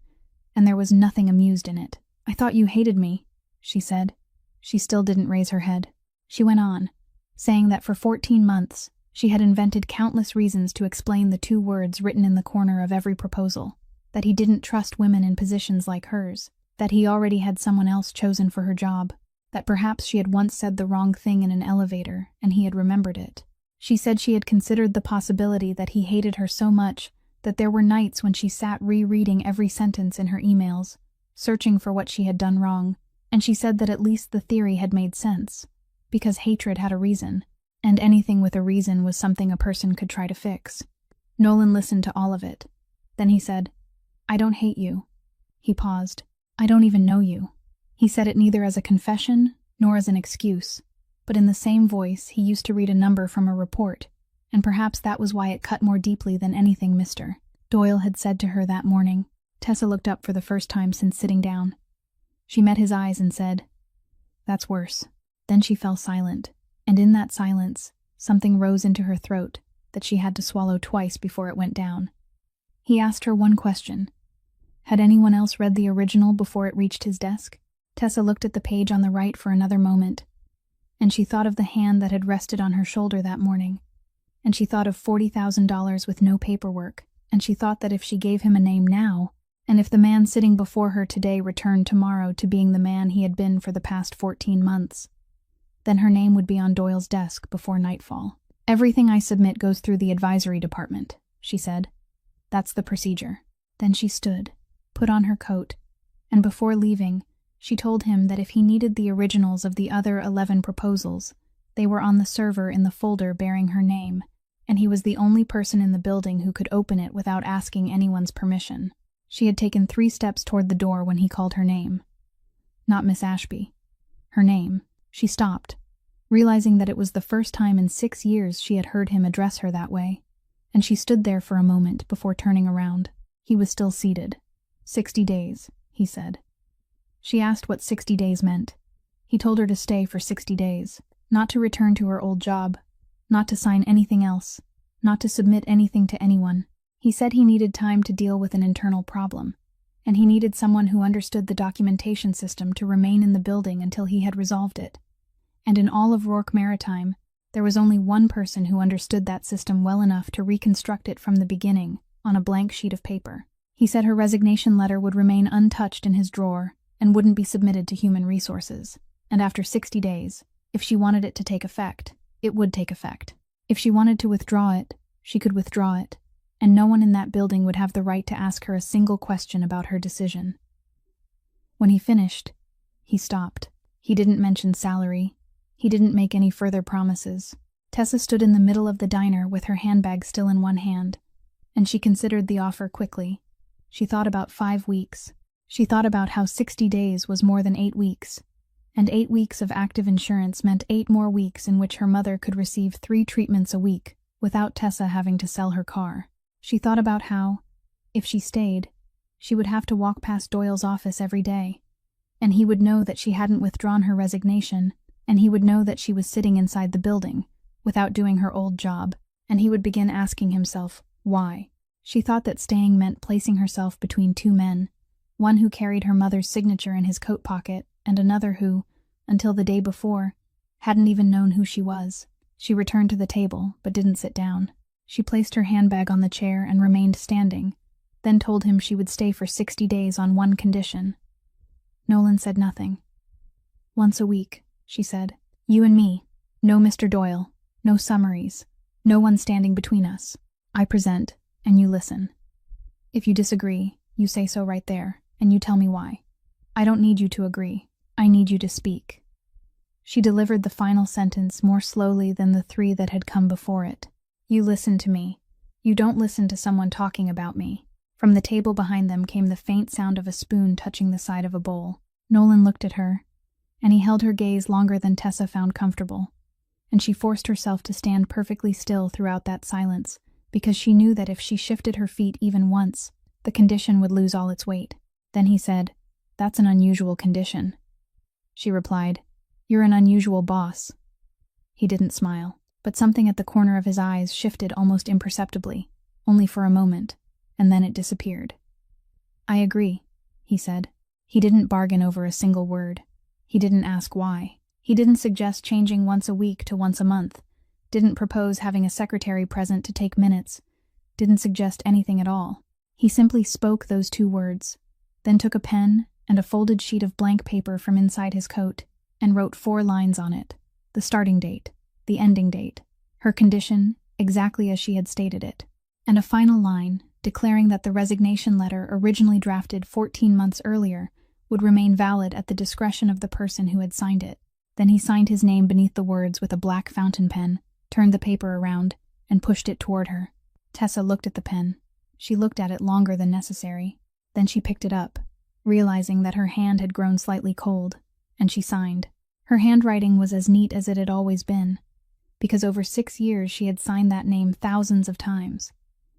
and there was nothing amused in it. "I thought you hated me," she said. She still didn't raise her head. She went on, saying that for 14 months, she had invented countless reasons to explain the 2 words written in the corner of every proposal, that he didn't trust women in positions like hers, that he already had someone else chosen for her job, that perhaps she had once said the wrong thing in an elevator and he had remembered it. She said she had considered the possibility that he hated her so much that there were nights when she sat rereading every sentence in her emails, searching for what she had done wrong, and she said that at least the theory had made sense, because hatred had a reason, and anything with a reason was something a person could try to fix. Nolan listened to all of it. Then he said, "I don't hate you." He paused. "I don't even know you." He said it neither as a confession nor as an excuse, but in the same voice he used to read a number from a report, and perhaps that was why it cut more deeply than anything Mr. Doyle had said to her that morning. Tessa looked up for the first time since sitting down. She met his eyes and said, "That's worse." Then she fell silent, and in that silence, something rose into her throat that she had to swallow twice before it went down. He asked her one question. Had anyone else read the original before it reached his desk? Tessa looked at the page on the right for another moment, and she thought of the hand that had rested on her shoulder that morning, and she thought of $40,000 with no paperwork, and she thought that if she gave him a name now, and if the man sitting before her today returned tomorrow to being the man he had been for the past 14 months, then her name would be on Doyle's desk before nightfall. "Everything I submit goes through the advisory department," she said. "That's the procedure." Then she stood, put on her coat, and before leaving, she told him that if he needed the originals of the other 11 proposals, they were on the server in the folder bearing her name, and he was the only person in the building who could open it without asking anyone's permission. She had taken 3 steps toward the door when he called her name. Not Miss Ashby. Her name. She stopped, realizing that it was the first time in 6 years she had heard him address her that way, and she stood there for a moment before turning around. He was still seated. 60 days, he said. She asked what 60 days meant. He told her to stay for 60 days, not to return to her old job, not to sign anything else, not to submit anything to anyone. He said he needed time to deal with an internal problem, and he needed someone who understood the documentation system to remain in the building until he had resolved it. And in all of Rourke Maritime, there was only one person who understood that system well enough to reconstruct it from the beginning, on a blank sheet of paper. He said her resignation letter would remain untouched in his drawer and wouldn't be submitted to Human Resources, and after 60 days, if she wanted it to take effect, it would take effect. If she wanted to withdraw it, she could withdraw it, and no one in that building would have the right to ask her a single question about her decision. When he finished, he stopped. He didn't mention salary. He didn't make any further promises. Tessa stood in the middle of the diner with her handbag still in one hand, and she considered the offer quickly. She thought about 5 weeks. She thought about how 60 days was more than 8 weeks, and 8 weeks of active insurance meant 8 more weeks in which her mother could receive 3 treatments a week without Tessa having to sell her car. She thought about how, if she stayed, she would have to walk past Doyle's office every day, and he would know that she hadn't withdrawn her resignation, and he would know that she was sitting inside the building, without doing her old job, and he would begin asking himself, why? She thought that staying meant placing herself between 2 men, one who carried her mother's signature in his coat pocket, and another who, until the day before, hadn't even known who she was. She returned to the table, but didn't sit down. She placed her handbag on the chair and remained standing, then told him she would stay for 60 days on one condition. Nolan said nothing. "Once a week," she said. "You and me. No Mr. Doyle. No summaries. No one standing between us. I present, and you listen. If you disagree, you say so right there, and you tell me why. I don't need you to agree. I need you to speak." She delivered the final sentence more slowly than the 3 that had come before it. "You listen to me. You don't listen to someone talking about me." From the table behind them came the faint sound of a spoon touching the side of a bowl. Nolan looked at her, and he held her gaze longer than Tessa found comfortable, and she forced herself to stand perfectly still throughout that silence, because she knew that if she shifted her feet even once, the condition would lose all its weight. Then he said, "That's an unusual condition." She replied, "You're an unusual boss." He didn't smile, but something at the corner of his eyes shifted almost imperceptibly, only for a moment, and then it disappeared. "I agree," he said. He didn't bargain over a single word. He didn't ask why. He didn't suggest changing once a week to once a month, didn't propose having a secretary present to take minutes, didn't suggest anything at all. He simply spoke those 2 words, then took a pen and a folded sheet of blank paper from inside his coat and wrote 4 lines on it: the starting date, the ending date, her condition exactly as she had stated it, and a final line declaring that the resignation letter originally drafted 14 months earlier would remain valid at the discretion of the person who had signed it. Then he signed his name beneath the words with a black fountain pen, turned the paper around, and pushed it toward her. Tessa looked at the pen. She looked at it longer than necessary. Then she picked it up, realizing that her hand had grown slightly cold, and she signed. Her handwriting was as neat as it had always been, because over 6 years she had signed that name thousands of times.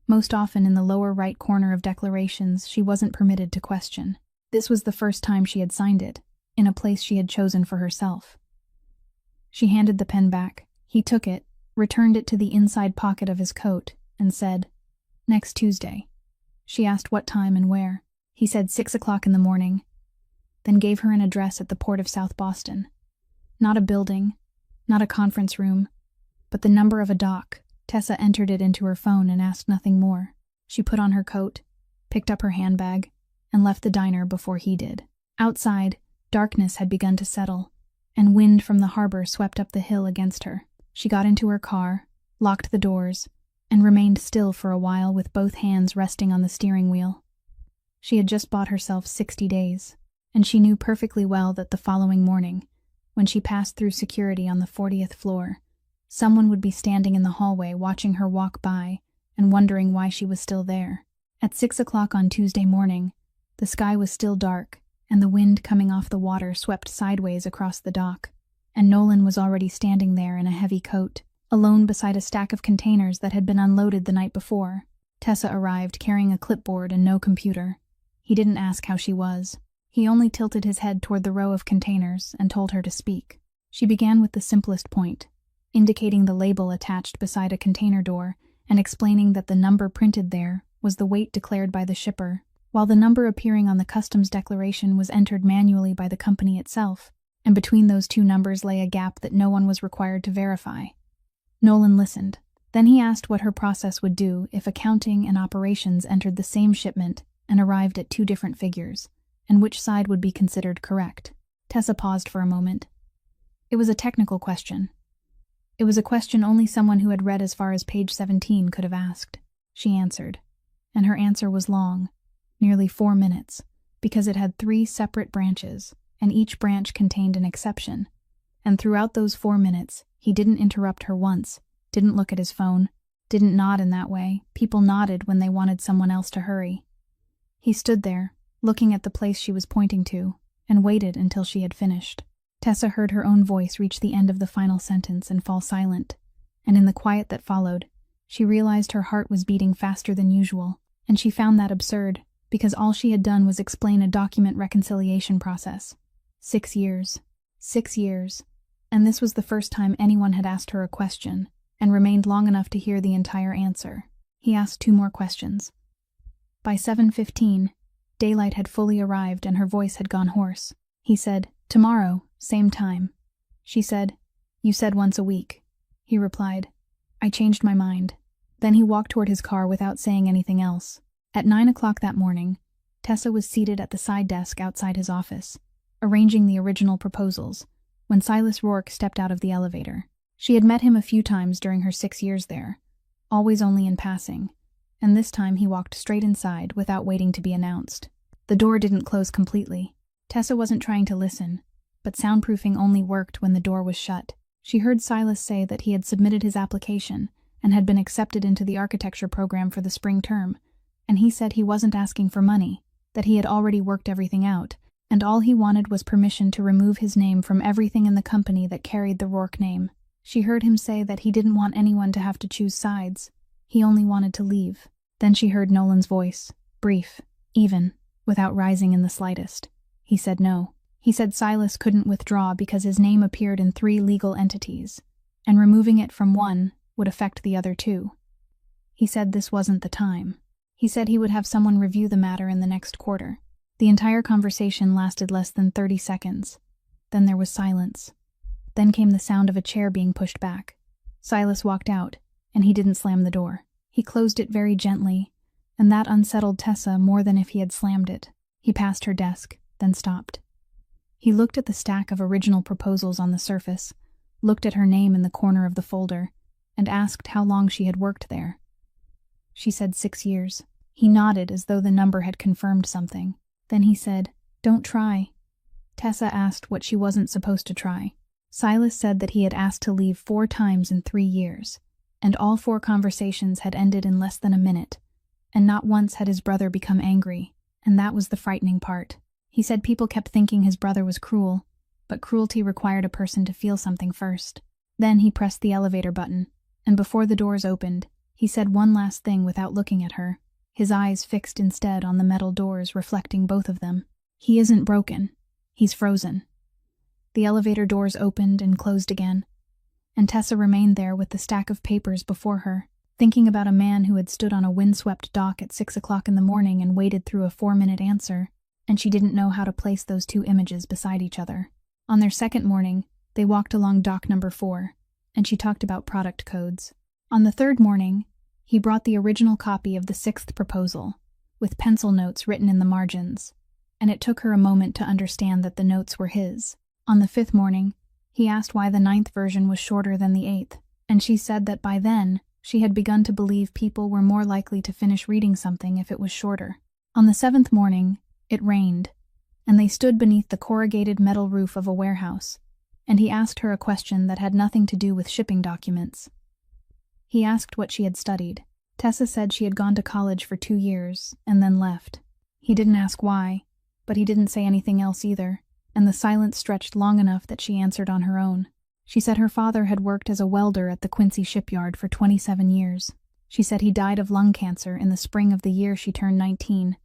Most often in the lower right corner of declarations she wasn't permitted to question. This was the first time she had signed it, in a place she had chosen for herself. She handed the pen back. He took it, returned it to the inside pocket of his coat, and said, "Next Tuesday." She asked what time and where. He said 6 o'clock in the morning, then gave her an address at the port of South Boston. Not a building, not a conference room, but the number of a dock. Tessa entered it into her phone and asked nothing more. She put on her coat, picked up her handbag, and left the diner before he did. Outside, darkness had begun to settle, and wind from the harbor swept up the hill against her. She got into her car, locked the doors, and remained still for a while with both hands resting on the steering wheel. She had just bought herself 60 days, and she knew perfectly well that the following morning, when she passed through security on the 40th floor, someone would be standing in the hallway watching her walk by and wondering why she was still there. At 6 o'clock on Tuesday morning, the sky was still dark, and the wind coming off the water swept sideways across the dock, and Nolan was already standing there in a heavy coat, alone beside a stack of containers that had been unloaded the night before. Tessa arrived carrying a clipboard and no computer. He didn't ask how she was. He only tilted his head toward the row of containers and told her to speak. She began with the simplest point, indicating the label attached beside a container door and explaining that the number printed there was the weight declared by the shipper, while the number appearing on the customs declaration was entered manually by the company itself, and between those two numbers lay a gap that no one was required to verify. Nolan listened. Then he asked what her process would do if accounting and operations entered the same shipment and arrived at two different figures, and which side would be considered correct. Tessa paused for a moment. It was a technical question. It was a question only someone who had read as far as page 17 could have asked. She answered, and her answer was long, nearly 4 minutes, because it had 3 separate branches, and each branch contained an exception. And throughout those 4 minutes, he didn't interrupt her once, didn't look at his phone, didn't nod in that way. People nodded when they wanted someone else to hurry. He stood there, looking at the place she was pointing to, and waited until she had finished. Tessa heard her own voice reach the end of the final sentence and fall silent, and in the quiet that followed, she realized her heart was beating faster than usual, and she found that absurd, because all she had done was explain a document reconciliation process. 6 years. 6 years. And this was the first time anyone had asked her a question, and remained long enough to hear the entire answer. He asked 2 more questions. By 7:15, daylight had fully arrived and her voice had gone hoarse. He said, "Tomorrow, same time." She said, "You said once a week." He replied, "I changed my mind." Then he walked toward his car without saying anything else. At 9 o'clock that morning, Tessa was seated at the side desk outside his office, arranging the original proposals, when Silas Rourke stepped out of the elevator. She had met him a few times during her 6 years there, always only in passing, and this time he walked straight inside without waiting to be announced. The door didn't close completely. Tessa wasn't trying to listen, but soundproofing only worked when the door was shut. She heard Silas say that he had submitted his application and had been accepted into the architecture program for the spring term, and he said he wasn't asking for money, that he had already worked everything out, and all he wanted was permission to remove his name from everything in the company that carried the Rourke name. She heard him say that he didn't want anyone to have to choose sides. He only wanted to leave. Then she heard Nolan's voice, brief, even, without rising in the slightest. He said no. He said Silas couldn't withdraw because his name appeared in 3 legal entities, and removing it from one would affect the other 2. He said this wasn't the time. He said he would have someone review the matter in the next quarter. The entire conversation lasted less than 30 seconds. Then there was silence. Then came the sound of a chair being pushed back. Silas walked out, and he didn't slam the door. He closed it very gently, and that unsettled Tessa more than if he had slammed it. He passed her desk, then stopped. He looked at the stack of original proposals on the surface, looked at her name in the corner of the folder, and asked how long she had worked there. She said 6 years. He nodded as though the number had confirmed something. Then he said, "Don't try." Tessa asked what she wasn't supposed to try. Silas said that he had asked to leave 4 times in 3 years, and all 4 conversations had ended in less than a minute, and not once had his brother become angry, and that was the frightening part. He said people kept thinking his brother was cruel, but cruelty required a person to feel something first. Then he pressed the elevator button, and before the doors opened, he said one last thing without looking at her, his eyes fixed instead on the metal doors reflecting both of them. "He isn't broken. He's frozen." The elevator doors opened and closed again, and Tessa remained there with the stack of papers before her, thinking about a man who had stood on a windswept dock at 6 o'clock in the morning and waited through a 4-minute answer, and she didn't know how to place those 2 images beside each other. On their second morning, they walked along dock number 4, and she talked about product codes. On the third morning, He brought the original copy of the 6th proposal, with pencil notes written in the margins, and it took her a moment to understand that the notes were his. On the 5th morning, he asked why the 9th version was shorter than the 8th, and she said that by then, she had begun to believe people were more likely to finish reading something if it was shorter. On the 7th morning, it rained, and they stood beneath the corrugated metal roof of a warehouse, and he asked her a question that had nothing to do with shipping documents. He asked what she had studied. Tessa said she had gone to college for 2 years, and then left. He didn't ask why, but he didn't say anything else either, and the silence stretched long enough that she answered on her own. She said her father had worked as a welder at the Quincy shipyard for 27 years. She said he died of lung cancer in the spring of the year she turned 19,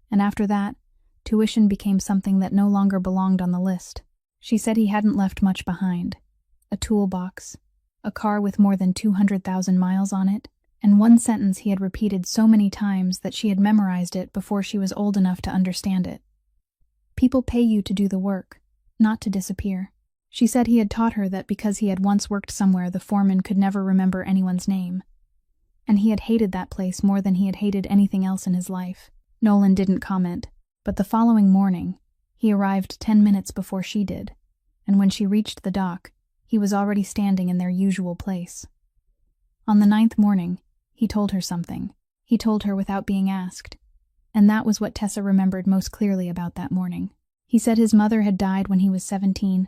and after that, tuition became something that no longer belonged on the list. She said he hadn't left much behind: a toolbox, a car with more than 200,000 miles on it, and one sentence he had repeated so many times that she had memorized it before she was old enough to understand it. People pay you to do the work, not to disappear. She said he had taught her that because he had once worked somewhere the foreman could never remember anyone's name. And he had hated that place more than he had hated anything else in his life. Nolan didn't comment, but the following morning, he arrived 10 minutes before she did, and when she reached the dock, he was already standing in their usual place. On the 9th morning, he told her something. He told her without being asked, and that was what Tessa remembered most clearly about that morning. He said his mother had died when he was 17,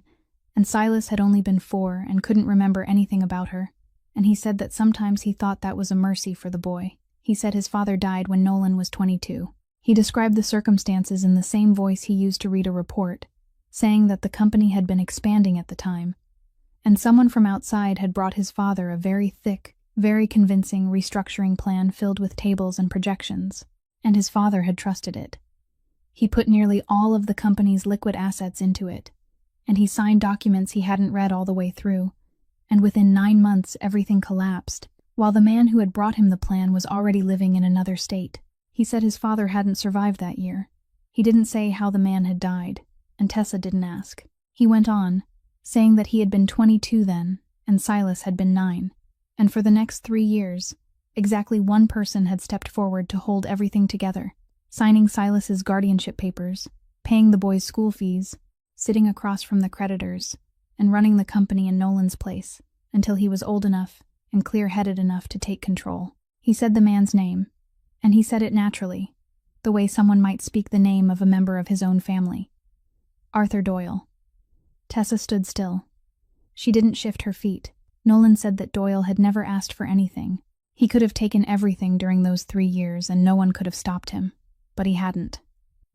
and Silas had only been 4 and couldn't remember anything about her, and he said that sometimes he thought that was a mercy for the boy. He said his father died when Nolan was 22. He described the circumstances in the same voice he used to read a report, saying that the company had been expanding at the time, and someone from outside had brought his father a very thick, very convincing restructuring plan filled with tables and projections, and his father had trusted it. He put nearly all of the company's liquid assets into it, and he signed documents he hadn't read all the way through, and within 9 months everything collapsed, while the man who had brought him the plan was already living in another state. He said his father hadn't survived that year. He didn't say how the man had died, and Tessa didn't ask. He went on, saying that he had been 22 then, and Silas had been 9, and for the next 3 years, exactly one person had stepped forward to hold everything together, signing Silas's guardianship papers, paying the boy's school fees, sitting across from the creditors, and running the company in Nolan's place until he was old enough and clear-headed enough to take control. He said the man's name, and he said it naturally, the way someone might speak the name of a member of his own family. Arthur Doyle. Tessa stood still. She didn't shift her feet. Nolan said that Doyle had never asked for anything. He could have taken everything during those 3 years and no one could have stopped him, but he hadn't.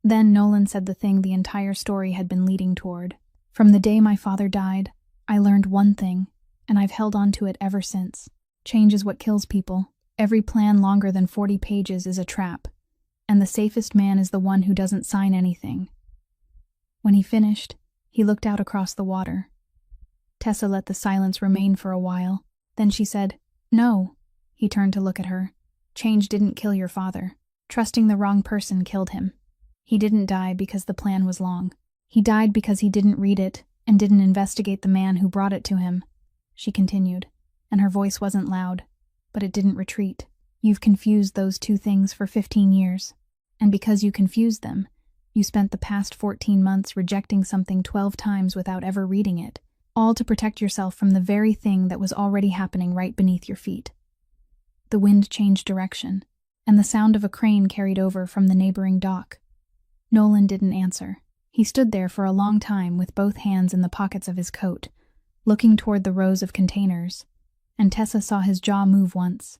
Then Nolan said the thing the entire story had been leading toward. From the day my father died, I learned one thing, and I've held on to it ever since. Change is what kills people. Every plan longer than 40 pages is a trap, and the safest man is the one who doesn't sign anything. When he finished, he looked out across the water. Tessa let the silence remain for a while. Then she said, "No." He turned to look at her. "Change didn't kill your father. Trusting the wrong person killed him. He didn't die because the plan was long. He died because he didn't read it and didn't investigate the man who brought it to him," she continued, and her voice wasn't loud, but it didn't retreat. "You've confused those two things for 15 years, and because you confused them, you spent the past 14 months rejecting something 12 times without ever reading it, all to protect yourself from the very thing that was already happening right beneath your feet." The wind changed direction, and the sound of a crane carried over from the neighboring dock. Nolan didn't answer. He stood there for a long time with both hands in the pockets of his coat, looking toward the rows of containers, and Tessa saw his jaw move once.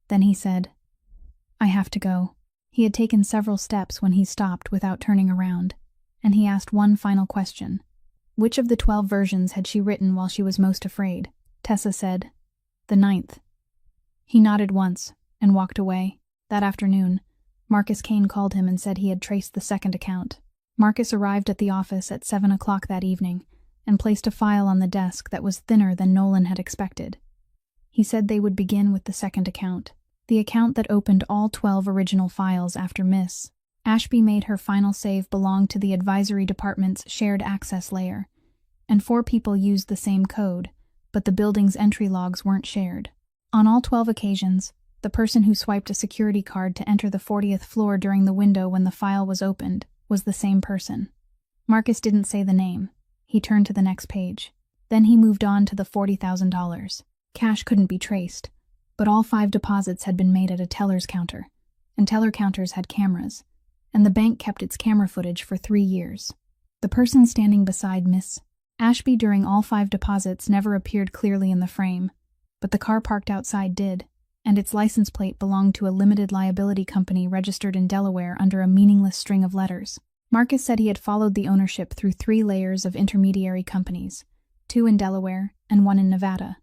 Then he said, "I have to go." He had taken several steps when he stopped without turning around, and he asked one final question. Which of the 12 versions had she written while she was most afraid? Tessa said, "The 9th. He nodded once and walked away. That afternoon, Marcus Kane called him and said he had traced the second account. Marcus arrived at the office at 7 o'clock that evening and placed a file on the desk that was thinner than Nolan had expected. He said they would begin with the second account, the account that opened all 12 original files after Miss Ashby made her final save belong to the advisory department's shared access layer, and 4 people used the same code, but the building's entry logs weren't shared. On all 12 occasions, The person who swiped a security card to enter the 40th floor during the window when the file was opened was the same person. Marcus didn't say the name. He turned to the next page. Then he moved on to the $40,000. Cash couldn't be traced, but all 5 deposits had been made at a teller's counter, and teller counters had cameras, and the bank kept its camera footage for 3 years. The person standing beside Miss Ashby during all 5 deposits never appeared clearly in the frame, but the car parked outside did, and its license plate belonged to a limited liability company registered in Delaware under a meaningless string of letters. Marcus said he had followed the ownership through 3 layers of intermediary companies, 2 in Delaware and 1 in Nevada.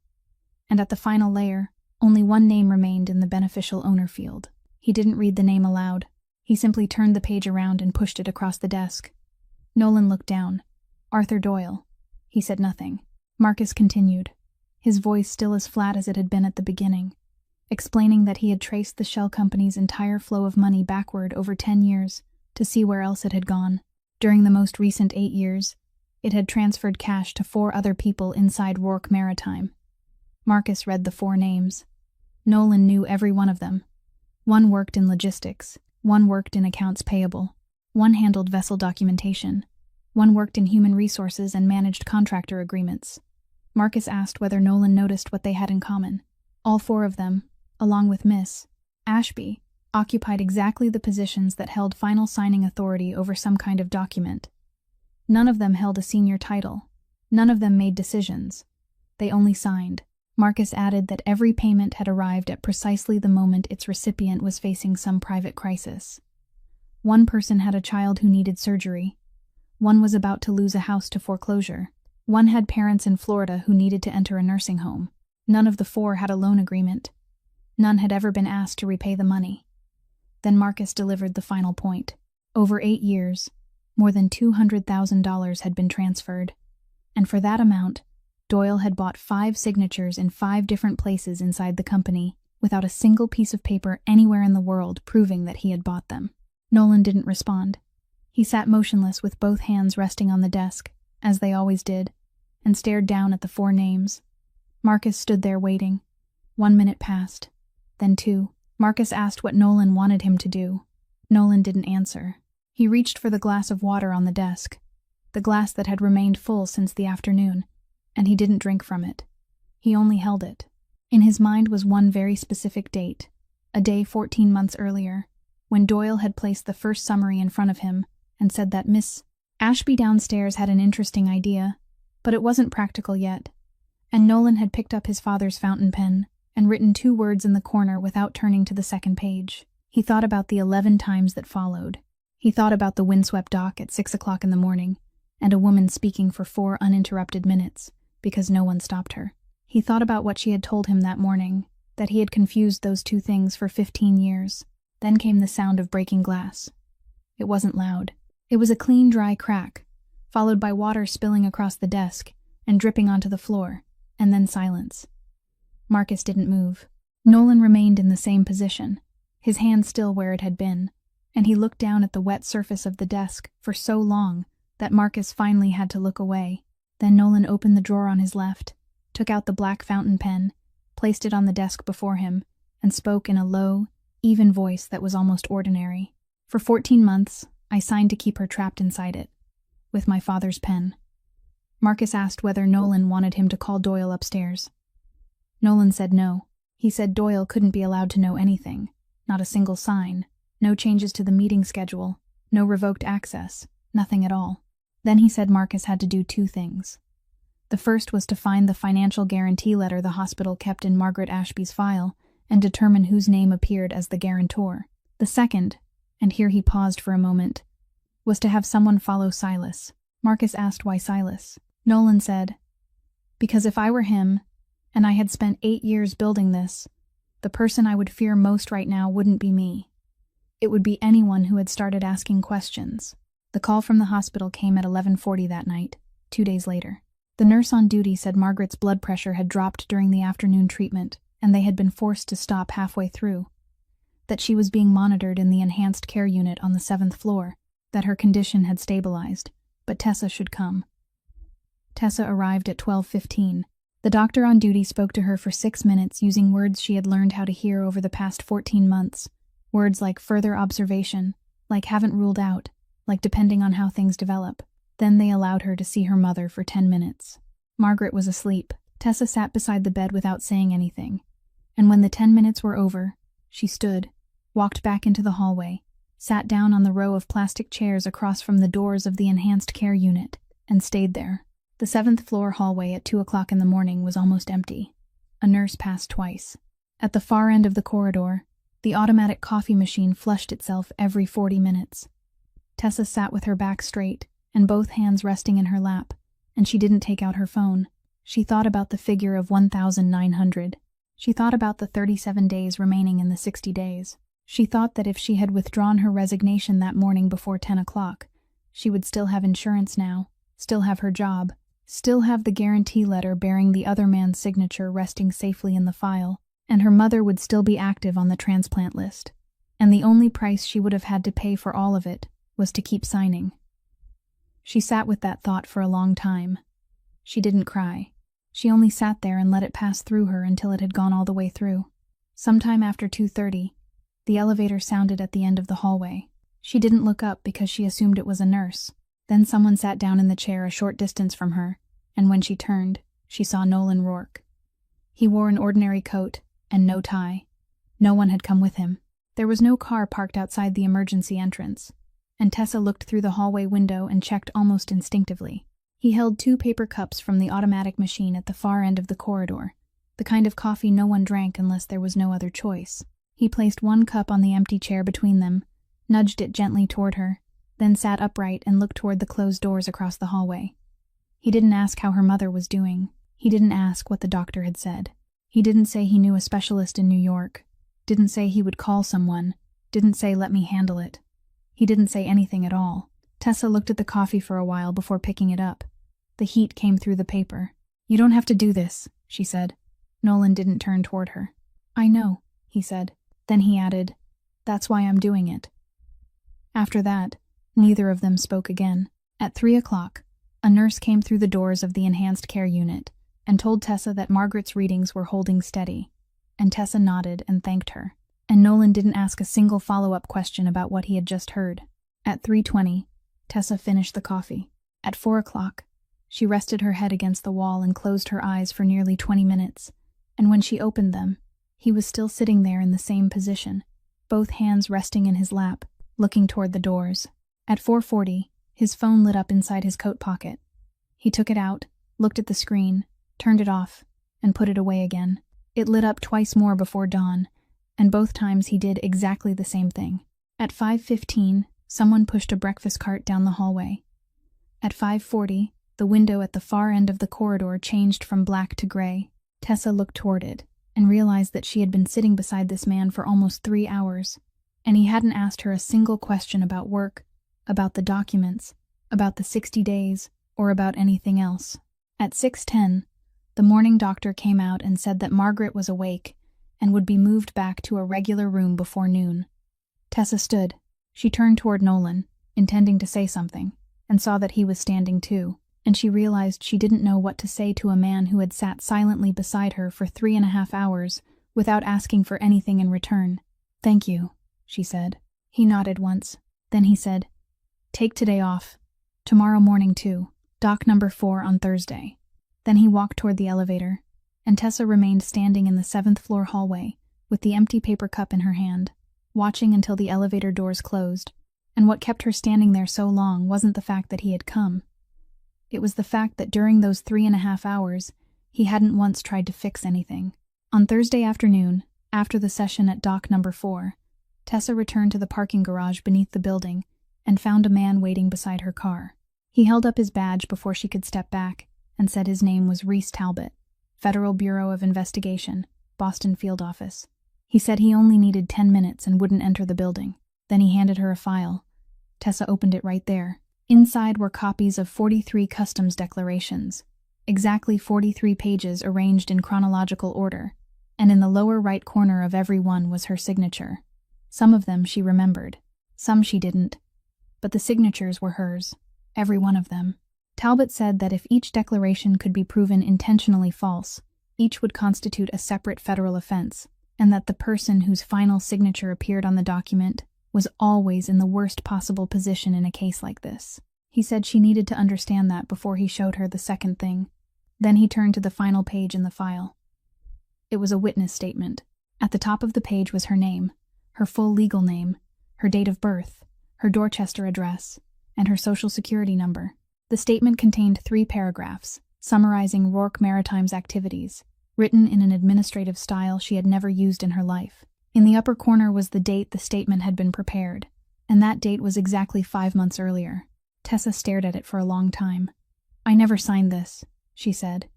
And at the final layer, only 1 name remained in the beneficial owner field. He didn't read the name aloud. He simply turned the page around and pushed it across the desk. Nolan looked down. Arthur Doyle. He said nothing. Marcus continued, his voice still as flat as it had been at the beginning, explaining that he had traced the shell company's entire flow of money backward over 10 years to see where else it had gone. During the most recent 8 years, it had transferred cash to 4 other people inside Rourke Maritime. Marcus read the 4 names. Nolan knew every one of them. 1 worked in logistics, 1 worked in accounts payable, 1 handled vessel documentation, 1 worked in human resources and managed contractor agreements. Marcus asked whether Nolan noticed what they had in common. All 4 of them, along with Miss Ashby, occupied exactly the positions that held final signing authority over some kind of document. None of them held a senior title. None of them made decisions. They only signed. Marcus added that every payment had arrived at precisely the moment its recipient was facing some private crisis. 1 person had a child who needed surgery. 1 was about to lose a house to foreclosure. 1 had parents in Florida who needed to enter a nursing home. None of the 4 had a loan agreement. None had ever been asked to repay the money. Then Marcus delivered the final point. Over 8 years, more than $200,000 had been transferred. And for that amount, Doyle had bought 5 signatures in 5 different places inside the company, without a single piece of paper anywhere in the world proving that he had bought them. Nolan didn't respond. He sat motionless with both hands resting on the desk, as they always did, and stared down at the 4 names. Marcus stood there waiting. 1 minute passed, then 2. Marcus asked what Nolan wanted him to do. Nolan didn't answer. He reached for the glass of water on the desk, the glass that had remained full since the afternoon, and he didn't drink from it. He only held it. In his mind was one very specific date, a day 14 months earlier, when Doyle had placed the first summary in front of him and said that Miss Ashby downstairs had an interesting idea, but it wasn't practical yet, and Nolan had picked up his father's fountain pen and written 2 words in the corner without turning to the second page. He thought about the 11 times that followed. He thought about the windswept dock at 6 o'clock in the morning, and a woman speaking for 4 uninterrupted minutes, because no one stopped her. He thought about what she had told him that morning, that he had confused those 2 things for 15 years. Then came the sound of breaking glass. It wasn't loud. It was a clean, dry crack, followed by water spilling across the desk and dripping onto the floor, and then silence. Marcus didn't move. Nolan remained in the same position, his hand still where it had been, and he looked down at the wet surface of the desk for so long that Marcus finally had to look away. Then Nolan opened the drawer on his left, took out the black fountain pen, placed it on the desk before him, and spoke in a low, even voice that was almost ordinary. For 14 months, I signed to keep her trapped inside it, with my father's pen. Marcus asked whether Nolan wanted him to call Doyle upstairs. Nolan said no. He said Doyle couldn't be allowed to know anything, not a single sign, no changes to the meeting schedule, no revoked access, nothing at all. Then he said Marcus had to do 2 things. The first was to find the financial guarantee letter the hospital kept in Margaret Ashby's file and determine whose name appeared as the guarantor. The second, and here he paused for a moment, was to have someone follow Silas. Marcus asked why Silas. Nolan said, because if I were him, and I had spent 8 years building this, the person I would fear most right now wouldn't be me. It would be anyone who had started asking questions. The call from the hospital came at 11:40 that night, 2 days later. The nurse on duty said Margaret's blood pressure had dropped during the afternoon treatment, and they had been forced to stop halfway through. That she was being monitored in the enhanced care unit on the 7th floor, that her condition had stabilized, but Tessa should come. Tessa arrived at 12:15. The doctor on duty spoke to her for 6 minutes using words she had learned how to hear over the past 14 months. Words like further observation, like haven't ruled out, like depending on how things develop. Then they allowed her to see her mother for 10 minutes. Margaret was asleep. Tessa sat beside the bed without saying anything. And when the 10 minutes were over, she stood, walked back into the hallway, sat down on the row of plastic chairs across from the doors of the enhanced care unit, and stayed there. The 7th floor hallway at 2 o'clock in the morning was almost empty. A nurse passed twice. At the far end of the corridor, the automatic coffee machine flushed itself every 40 minutes. Tessa sat with her back straight and both hands resting in her lap, and she didn't take out her phone. She thought about the figure of 1,900. She thought about the 37 days remaining in the 60 days. She thought that if she had withdrawn her resignation that morning before 10 o'clock, she would still have insurance now, still have her job, still have the guarantee letter bearing the other man's signature resting safely in the file, and her mother would still be active on the transplant list. And the only price she would have had to pay for all of it was to keep signing. She sat with that thought for a long time. She didn't cry. She only sat there and let it pass through her until it had gone all the way through. Sometime after 2:30, the elevator sounded at the end of the hallway. She didn't look up because she assumed it was a nurse. Then someone sat down in the chair a short distance from her, and when she turned, she saw Nolan Rourke. He wore an ordinary coat and no tie. No one had come with him. There was no car parked outside the emergency entrance, and Tessa looked through the hallway window and checked almost instinctively. He held 2 paper cups from the automatic machine at the far end of the corridor, the kind of coffee no one drank unless there was no other choice. He placed one cup on the empty chair between them, nudged it gently toward her, then sat upright and looked toward the closed doors across the hallway. He didn't ask how her mother was doing. He didn't ask what the doctor had said. He didn't say he knew a specialist in New York. Didn't say he would call someone. Didn't say let me handle it. He didn't say anything at all. Tessa looked at the coffee for a while before picking it up. The heat came through the paper. "You don't have to do this," she said. Nolan didn't turn toward her. "I know," he said. Then he added, "That's why I'm doing it." After that, neither of them spoke again. At 3 o'clock, a nurse came through the doors of the enhanced care unit and told Tessa that Margaret's readings were holding steady, and Tessa nodded and thanked her. And Nolan didn't ask a single follow-up question about what he had just heard. At 3:20, Tessa finished the coffee. At 4 o'clock, she rested her head against the wall and closed her eyes for nearly 20 minutes, and when she opened them, he was still sitting there in the same position, both hands resting in his lap, looking toward the doors. At 4:40, his phone lit up inside his coat pocket. He took it out, looked at the screen, turned it off, and put it away again. It lit up twice more before dawn, and both times he did exactly the same thing. At 5:15, someone pushed a breakfast cart down the hallway. At 5:40, the window at the far end of the corridor changed from black to gray. Tessa looked toward it and realized that she had been sitting beside this man for almost 3 hours, and he hadn't asked her a single question about work, about the documents, about the 60 days, or about anything else. At 6:10, the morning doctor came out and said that Margaret was awake and would be moved back to a regular room before noon. Tessa stood. She turned toward Nolan, intending to say something, and saw that he was standing too, and she realized she didn't know what to say to a man who had sat silently beside her for 3.5 hours without asking for anything in return. "Thank you," she said. He nodded once. Then he said, "Take today off. Tomorrow morning too. Dock number 4 on Thursday." Then he walked toward the elevator, and Tessa remained standing in the 7th floor hallway with the empty paper cup in her hand, watching until the elevator doors closed. And what kept her standing there so long wasn't the fact that he had come. It was the fact that during those 3.5 hours, he hadn't once tried to fix anything. On Thursday afternoon, after the session at dock number 4, Tessa returned to the parking garage beneath the building and found a man waiting beside her car. He held up his badge before she could step back and said his name was Reese Talbot, Federal Bureau of Investigation, Boston Field Office. He said he only needed 10 minutes and wouldn't enter the building. Then he handed her a file. Tessa opened it right there. Inside were copies of 43 customs declarations, exactly 43 pages arranged in chronological order, and in the lower right corner of every one was her signature. Some of them she remembered, some she didn't, but the signatures were hers, every one of them. Talbot said that if each declaration could be proven intentionally false, each would constitute a separate federal offense, and that the person whose final signature appeared on the document was always in the worst possible position in a case like this. He said she needed to understand that before he showed her the second thing. Then he turned to the final page in the file. It was a witness statement. At the top of the page was her name, her full legal name, her date of birth, her Dorchester address, and her social security number. The statement contained 3 paragraphs, summarizing Rourke Maritime's activities, written in an administrative style she had never used in her life. In the upper corner was the date the statement had been prepared, and that date was exactly 5 months earlier. Tessa stared at it for a long time. "I never signed this," she said.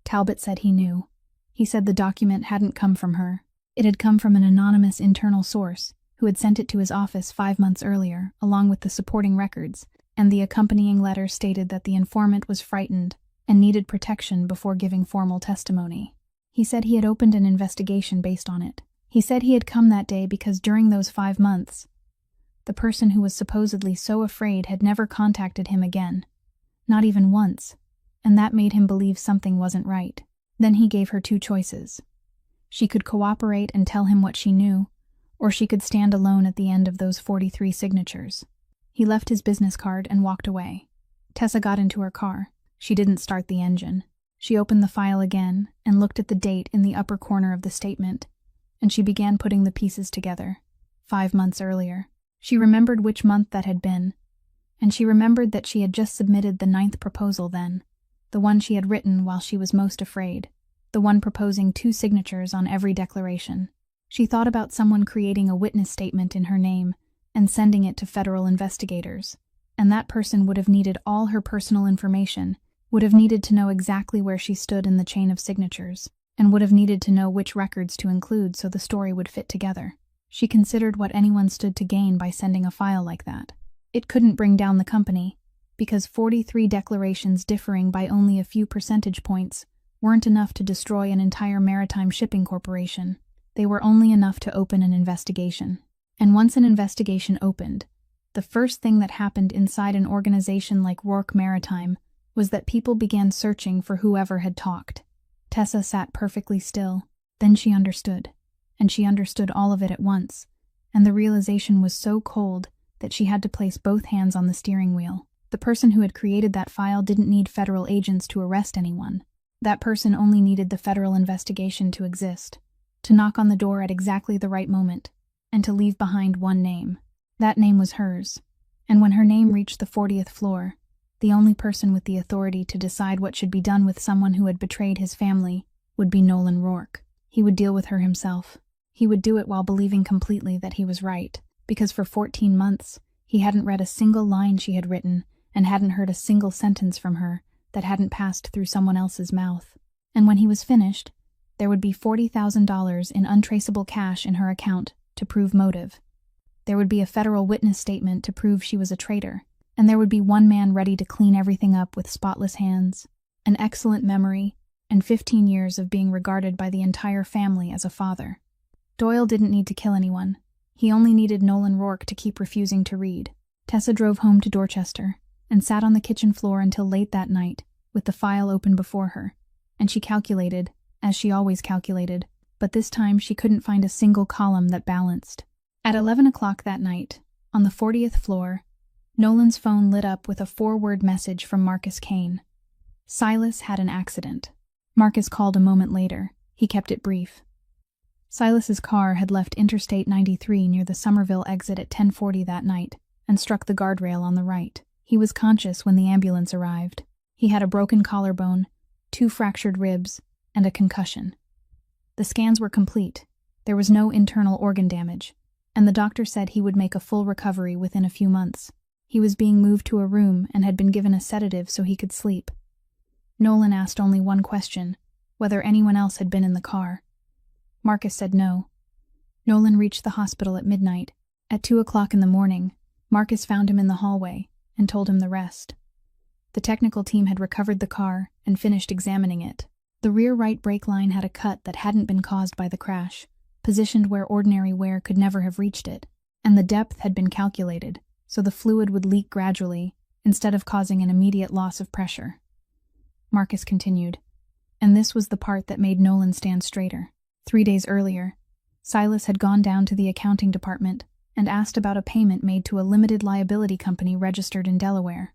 Talbot said he knew. He said the document hadn't come from her. It had come from an anonymous internal source who had sent it to his office 5 months earlier, along with the supporting records, and the accompanying letter stated that the informant was frightened and needed protection before giving formal testimony. He said he had opened an investigation based on it. He said he had come that day because during those 5 months, the person who was supposedly so afraid had never contacted him again, not even once, and that made him believe something wasn't right. Then he gave her 2 choices. She could cooperate and tell him what she knew, or she could stand alone at the end of those 43 signatures. He left his business card and walked away. Tessa got into her car. She didn't start the engine. She opened the file again and looked at the date in the upper corner of the statement, and she began putting the pieces together. 5 months earlier. She remembered which month that had been, and she remembered that she had just submitted the 9th proposal then, the one she had written while she was most afraid, the one proposing 2 signatures on every declaration. She thought about someone creating a witness statement in her name and sending it to federal investigators, and that person would have needed all her personal information, would have needed to know exactly where she stood in the chain of signatures, and would have needed to know which records to include so the story would fit together. She considered what anyone stood to gain by sending a file like that. It couldn't bring down the company, because 43 declarations differing by only a few percentage points weren't enough to destroy an entire maritime shipping corporation. They were only enough to open an investigation. And once an investigation opened, the first thing that happened inside an organization like Rourke Maritime was that people began searching for whoever had talked. Tessa sat perfectly still. Then she understood. And she understood all of it at once, and the realization was so cold that she had to place both hands on the steering wheel. The person who had created that file didn't need federal agents to arrest anyone. That person only needed the federal investigation to exist, to knock on the door at exactly the right moment, and to leave behind one name. That name was hers, and when her name reached the 40th floor, the only person with the authority to decide what should be done with someone who had betrayed his family would be Nolan Rourke. He would deal with her himself. He would do it while believing completely that he was right, because for 14 months he hadn't read a single line she had written and hadn't heard a single sentence from her that hadn't passed through someone else's mouth. And when he was finished, there would be $40,000 in untraceable cash in her account to prove motive. There would be a federal witness statement to prove she was a traitor, and there would be one man ready to clean everything up with spotless hands, an excellent memory, and 15 years of being regarded by the entire family as a father. Doyle didn't need to kill anyone. He only needed Nolan Rourke to keep refusing to read. Tessa drove home to Dorchester and sat on the kitchen floor until late that night with the file open before her, and she calculated, as she always calculated, but this time she couldn't find a single column that balanced. At 11 o'clock that night, on the 40th floor, Nolan's phone lit up with a 4-word message from Marcus Kane. Silas had an accident. Marcus called a moment later. He kept it brief. Silas's car had left Interstate 93 near the Somerville exit at 10:40 that night and struck the guardrail on the right. He was conscious when the ambulance arrived. He had a broken collarbone, 2 fractured ribs, and a concussion. The scans were complete. There was no internal organ damage, and the doctor said he would make a full recovery within a few months. He was being moved to a room and had been given a sedative so he could sleep. Nolan asked only one question, whether anyone else had been in the car. Marcus said no. Nolan reached the hospital at midnight. At 2 o'clock in the morning, Marcus found him in the hallway and told him the rest. The technical team had recovered the car and finished examining it. The rear right brake line had a cut that hadn't been caused by the crash, positioned where ordinary wear could never have reached it, and the depth had been calculated, so the fluid would leak gradually, instead of causing an immediate loss of pressure. Marcus continued, and this was the part that made Nolan stand straighter. 3 days earlier, Silas had gone down to the accounting department and asked about a payment made to a limited liability company registered in Delaware.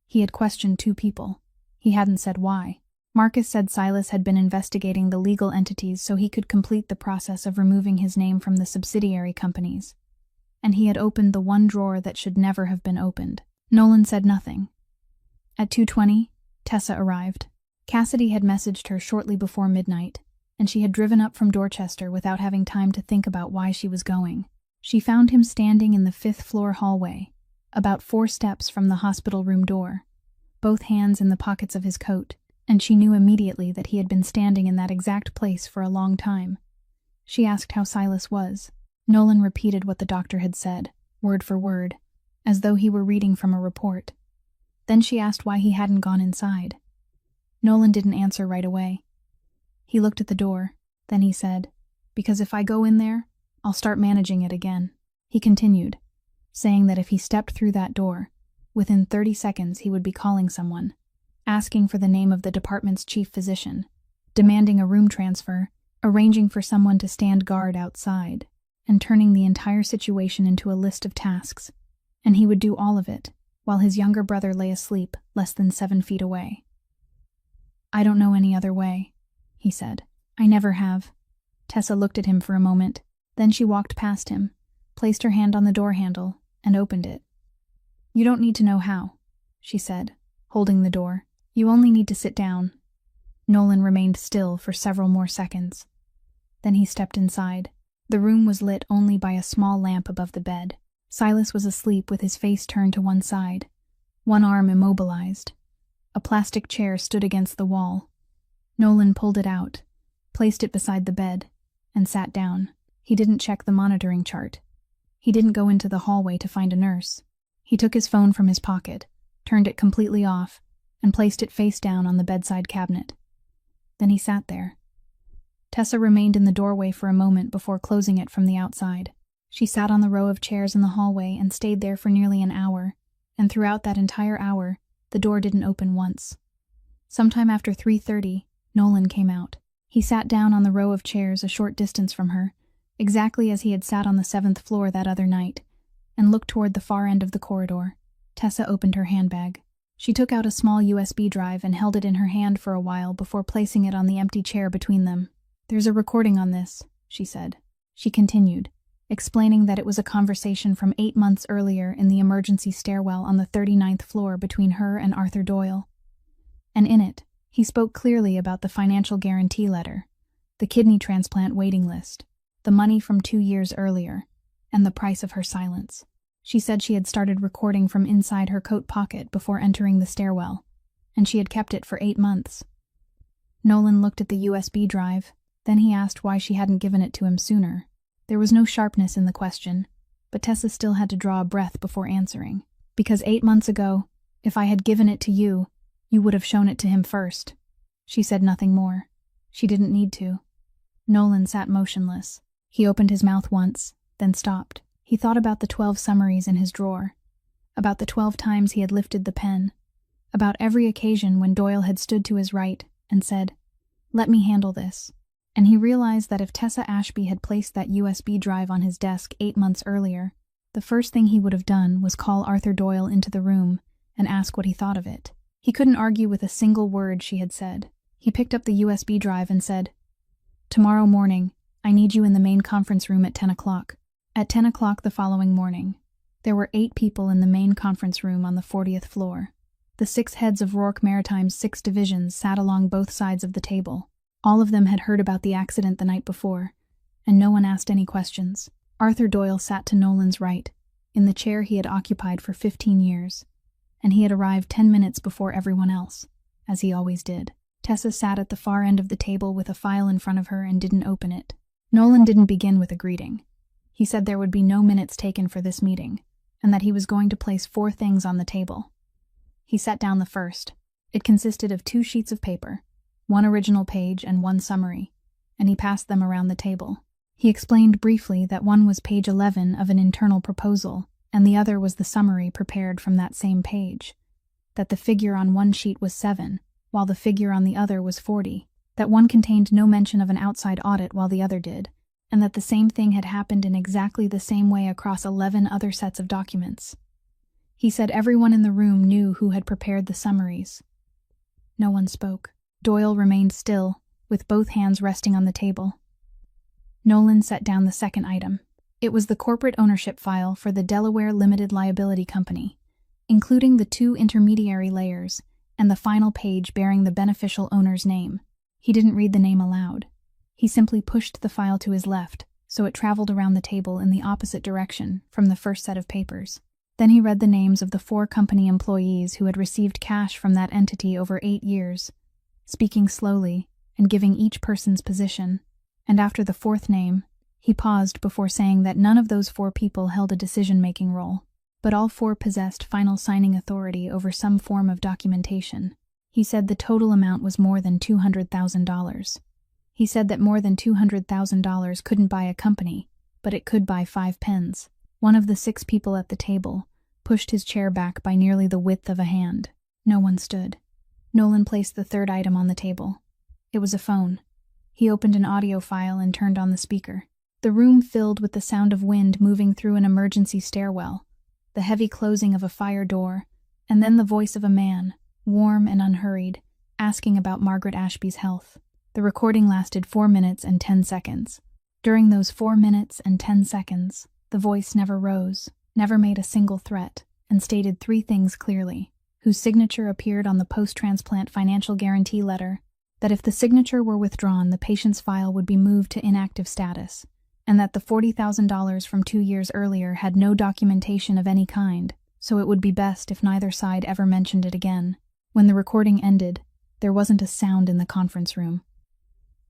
He had questioned 2 people. He hadn't said why. Marcus said Silas had been investigating the legal entities so he could complete the process of removing his name from the subsidiary companies, and he had opened the one drawer that should never have been opened. Nolan said nothing. At 2:20, Tessa arrived. Cassidy had messaged her shortly before midnight, and she had driven up from Dorchester without having time to think about why she was going. She found him standing in the 5th-floor hallway, about 4 steps from the hospital room door, both hands in the pockets of his coat, and she knew immediately that he had been standing in that exact place for a long time. She asked how Silas was. Nolan repeated what the doctor had said, word for word, as though he were reading from a report. Then she asked why he hadn't gone inside. Nolan didn't answer right away. He looked at the door, then he said, "Because if I go in there, I'll start managing it again." He continued, saying that if he stepped through that door, within 30 seconds he would be calling someone, asking for the name of the department's chief physician, demanding a room transfer, arranging for someone to stand guard outside, and turning the entire situation into a list of tasks. And he would do all of it, while his younger brother lay asleep less than 7 feet away. "I don't know any other way," he said. "I never have." Tessa looked at him for a moment, then she walked past him, placed her hand on the door handle, and opened it. "You don't need to know how," she said, holding the door. "You only need to sit down." Nolan remained still for several more seconds. Then he stepped inside. The room was lit only by a small lamp above the bed. Silas was asleep with his face turned to one side, one arm immobilized. A plastic chair stood against the wall. Nolan pulled it out, placed it beside the bed, and sat down. He didn't check the monitoring chart. He didn't go into the hallway to find a nurse. He took his phone from his pocket, turned it completely off, and placed it face down on the bedside cabinet. Then he sat there. Tessa remained in the doorway for a moment before closing it from the outside. She sat on the row of chairs in the hallway and stayed there for nearly an hour, and throughout that entire hour, the door didn't open once. Sometime after 3:30, Nolan came out. He sat down on the row of chairs a short distance from her, exactly as he had sat on the 7th floor that other night, and looked toward the far end of the corridor. Tessa opened her handbag. She took out a small USB drive and held it in her hand for a while before placing it on the empty chair between them. "There's a recording on this," she said. She continued, explaining that it was a conversation from 8 months earlier in the emergency stairwell on the 39th floor between her and Arthur Doyle. And in it, he spoke clearly about the financial guarantee letter, the kidney transplant waiting list, the money from 2 years earlier, and the price of her silence. She said she had started recording from inside her coat pocket before entering the stairwell, and she had kept it for 8 months. Nolan looked at the USB drive, then he asked why she hadn't given it to him sooner. There was no sharpness in the question, but Tessa still had to draw a breath before answering. "Because 8 months ago, if I had given it to you, you would have shown it to him first." She said nothing more. She didn't need to. Nolan sat motionless. He opened his mouth once, then stopped. He thought about the 12 summaries in his drawer, about the 12 times he had lifted the pen, about every occasion when Doyle had stood to his right and said, "Let me handle this." And he realized that if Tessa Ashby had placed that USB drive on his desk 8 months earlier, the first thing he would have done was call Arthur Doyle into the room and ask what he thought of it. He couldn't argue with a single word she had said. He picked up the USB drive and said, "Tomorrow morning, I need you in the main conference room at 10 o'clock. At 10 o'clock the following morning, there were 8 people in the main conference room on the 40th floor. The 6 heads of Rourke Maritime's 6 divisions sat along both sides of the table. All of them had heard about the accident the night before, and no one asked any questions. Arthur Doyle sat to Nolan's right, in the chair he had occupied for 15 years, and he had arrived 10 minutes before everyone else, as he always did. Tessa sat at the far end of the table with a file in front of her and didn't open it. Nolan didn't begin with a greeting. He said there would be no minutes taken for this meeting, and that he was going to place 4 things on the table. He set down the first. It consisted of 2 sheets of paper, 1 original page and 1 summary, and he passed them around the table. He explained briefly that one was page 11 of an internal proposal, and the other was the summary prepared from that same page, that the figure on one sheet was 7, while the figure on the other was 40, that one contained no mention of an outside audit while the other did, and that the same thing had happened in exactly the same way across 11 other sets of documents. He said everyone in the room knew who had prepared the summaries. No one spoke. Doyle remained still, with both hands resting on the table. Nolan set down the second item. It was the corporate ownership file for the Delaware Limited Liability Company, including the 2 intermediary layers and the final page bearing the beneficial owner's name. He didn't read the name aloud. He simply pushed the file to his left, so it traveled around the table in the opposite direction from the first set of papers. Then he read the names of the 4 company employees who had received cash from that entity over 8 years, speaking slowly and giving each person's position. And after the 4th name, he paused before saying that none of those 4 people held a decision-making role, but all 4 possessed final signing authority over some form of documentation. He said the total amount was more than $200,000. He said that more than $200,000 couldn't buy a company, but it could buy 5 pens. One of the 6 people at the table pushed his chair back by nearly the width of a hand. No one stood. Nolan placed the 3rd item on the table. It was a phone. He opened an audio file and turned on the speaker. The room filled with the sound of wind moving through an emergency stairwell, the heavy closing of a fire door, and then the voice of a man, warm and unhurried, asking about Margaret Ashby's health. The recording lasted 4 minutes and 10 seconds. During those 4 minutes and 10 seconds, the voice never rose, never made a single threat, and stated 3 things clearly, whose signature appeared on the post-transplant financial guarantee letter, that if the signature were withdrawn, the patient's file would be moved to inactive status, and that the $40,000 from 2 years earlier had no documentation of any kind, so it would be best if neither side ever mentioned it again. When the recording ended, there wasn't a sound in the conference room.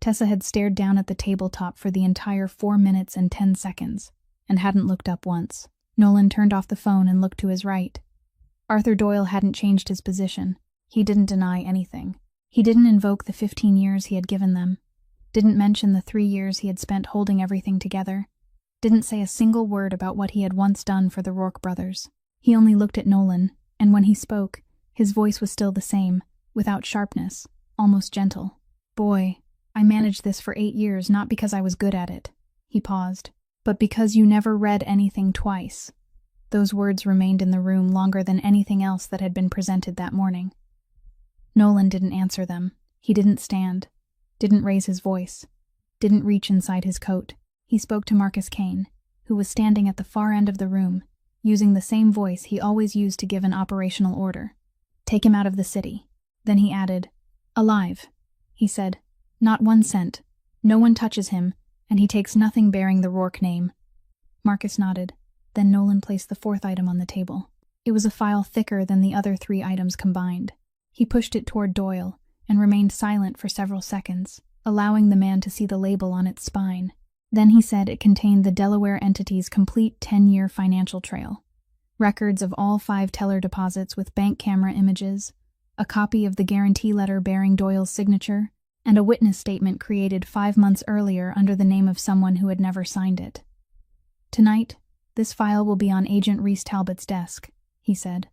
Tessa had stared down at the tabletop for the entire 4 minutes and 10 seconds, and hadn't looked up once. Nolan turned off the phone and looked to his right. Arthur Doyle hadn't changed his position. He didn't deny anything. He didn't invoke the 15 years he had given them, didn't mention the 3 years he had spent holding everything together, didn't say a single word about what he had once done for the Rourke brothers. He only looked at Nolan, and when he spoke, his voice was still the same, without sharpness, almost gentle. "Boy, I managed this for 8 years not because I was good at it." He paused. "But because you never read anything twice." Those words remained in the room longer than anything else that had been presented that morning. Nolan didn't answer them. He didn't stand, didn't raise his voice, didn't reach inside his coat. He spoke to Marcus Kane, who was standing at the far end of the room, using the same voice he always used to give an operational order. "Take him out of the city." Then he added, "Alive," he said. "Not 1 cent. No one touches him, and he takes nothing bearing the Rourke name." Marcus nodded. Then Nolan placed the 4th item on the table. It was a file thicker than the other 3 items combined. He pushed it toward Doyle and remained silent for several seconds, allowing the man to see the label on its spine. Then he said it contained the Delaware entity's complete 10-year financial trail, records of all 5 teller deposits with bank camera images, a copy of the guarantee letter bearing Doyle's signature, and a witness statement created 5 months earlier under the name of someone who had never signed it. "Tonight, this file will be on Agent Reese Talbot's desk," he said.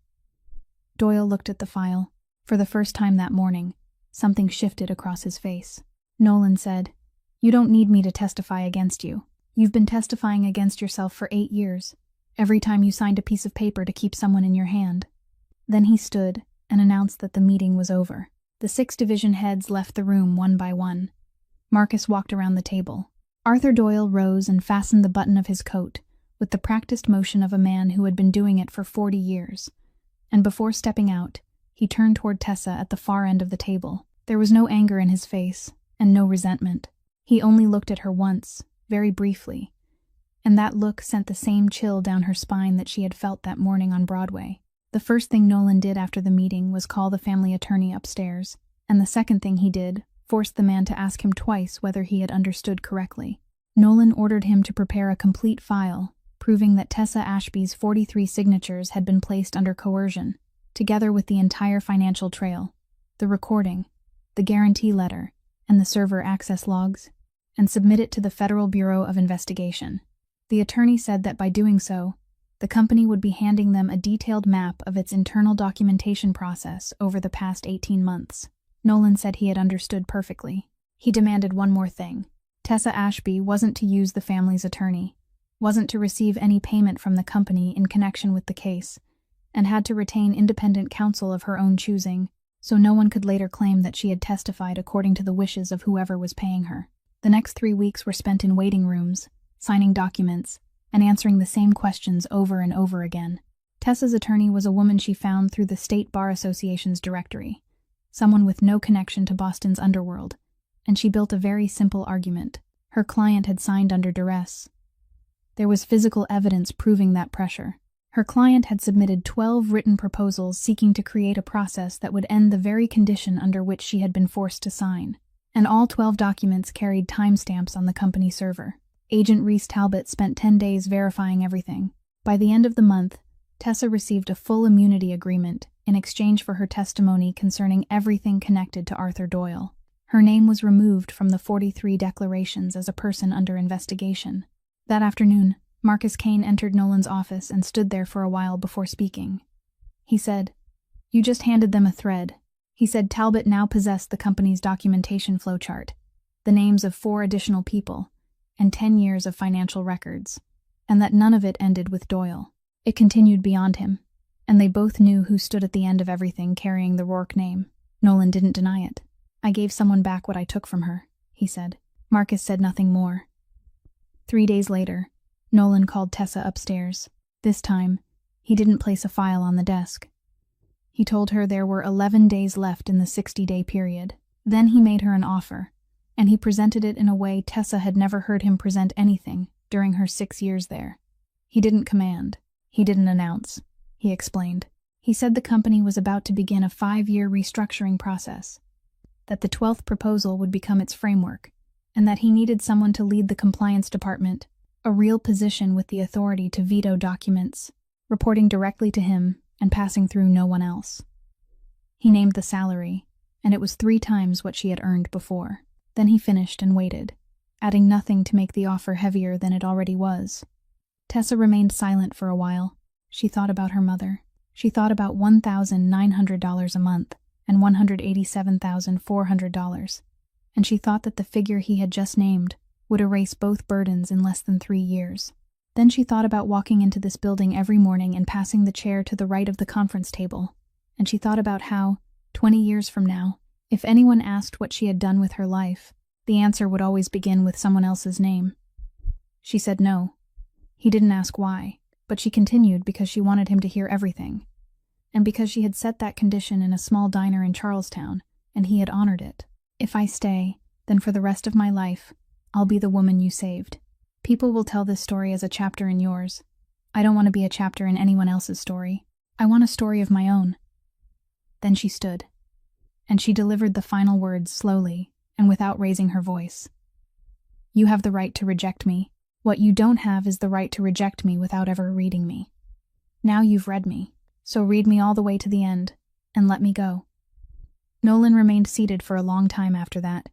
Doyle looked at the file. For the first time that morning, something shifted across his face. Nolan said, "You don't need me to testify against you. You've been testifying against yourself for 8 years, every time you signed a piece of paper to keep someone in your hand." Then he stood and announced that the meeting was over. The 6 division heads left the room one by one. Marcus walked around the table. Arthur Doyle rose and fastened the button of his coat with the practiced motion of a man who had been doing it for 40 years. And before stepping out, he turned toward Tessa at the far end of the table. There was no anger in his face, and no resentment. He only looked at her once, very briefly, and that look sent the same chill down her spine that she had felt that morning on Broadway. The first thing Nolan did after the meeting was call the family attorney upstairs, and the second thing he did forced the man to ask him twice whether he had understood correctly. Nolan ordered him to prepare a complete file, proving that Tessa Ashby's 43 signatures had been placed under coercion, together with the entire financial trail, the recording, the guarantee letter, and the server access logs, and submit it to the Federal Bureau of Investigation. The attorney said that by doing so, The company would be handing them a detailed map of its internal documentation process over the past 18 months. Nolan said he had understood perfectly. He demanded one more thing. Tessa Ashby wasn't to use the family's attorney, wasn't to receive any payment from the company in connection with the case, and had to retain independent counsel of her own choosing, so no one could later claim that she had testified according to the wishes of whoever was paying her. The next 3 weeks were spent in waiting rooms, signing documents, and answering the same questions over and over again. Tessa's attorney was a woman she found through the State Bar Association's directory, someone with no connection to Boston's underworld, and she built a very simple argument. Her client had signed under duress. There was physical evidence proving that pressure. Her client had submitted 12 written proposals seeking to create a process that would end the very condition under which she had been forced to sign, and all 12 documents carried timestamps on the company server. Agent Reese Talbot spent 10 days verifying everything. By the end of the month, Tessa received a full immunity agreement in exchange for her testimony concerning everything connected to Arthur Doyle. Her name was removed from the 43 declarations as a person under investigation. That afternoon, Marcus Kane entered Nolan's office and stood there for a while before speaking. He said, "You just handed them a thread." He said Talbot now possessed the company's documentation flowchart, the names of 4 additional people, and 10 years of financial records, and that none of it ended with Doyle. It continued beyond him, and they both knew who stood at the end of everything carrying the Rourke name. Nolan didn't deny it. "I gave someone back what I took from her," he said. Marcus said nothing more. 3 days later, Nolan called Tessa upstairs. This time, he didn't place a file on the desk. He told her there were 11 days left in the 60-day period. Then he made her an offer, and he presented it in a way Tessa had never heard him present anything during her 6 years there. He didn't command. He didn't announce. He explained. He said the company was about to begin a 5-year restructuring process, that the 12th proposal would become its framework, and that he needed someone to lead the compliance department, a real position with the authority to veto documents, reporting directly to him and passing through no one else. He named the salary, and it was 3 times what she had earned before. Then he finished and waited, adding nothing to make the offer heavier than it already was. Tessa remained silent for a while. She thought about her mother. She thought about $1,900 a month and $187,400, and she thought that the figure he had just named would erase both burdens in less than 3 years. Then she thought about walking into this building every morning and passing the chair to the right of the conference table, and she thought about how, 20 years from now, if anyone asked what she had done with her life, the answer would always begin with someone else's name. She said no. He didn't ask why, but she continued because she wanted him to hear everything, and because she had set that condition in a small diner in Charlestown, and he had honored it. "If I stay, then for the rest of my life, I'll be the woman you saved. People will tell this story as a chapter in yours. I don't want to be a chapter in anyone else's story. I want a story of my own." Then she stood, and she delivered the final words slowly and without raising her voice. "You have the right to reject me. What you don't have is the right to reject me without ever reading me. Now you've read me, so read me all the way to the end, and let me go." Nolan remained seated for a long time after that.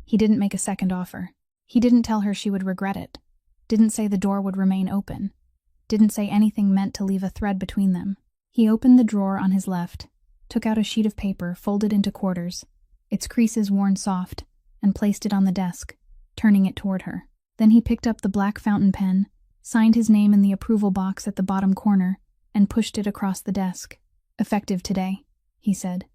He didn't make a second offer. He didn't tell her she would regret it. Didn't say the door would remain open. Didn't say anything meant to leave a thread between them. He opened the drawer on his left, took out a sheet of paper folded into quarters, its creases worn soft, and placed it on the desk, turning it toward her. Then he picked up the black fountain pen, signed his name in the approval box at the bottom corner, and pushed it across the desk. "Effective today," he said.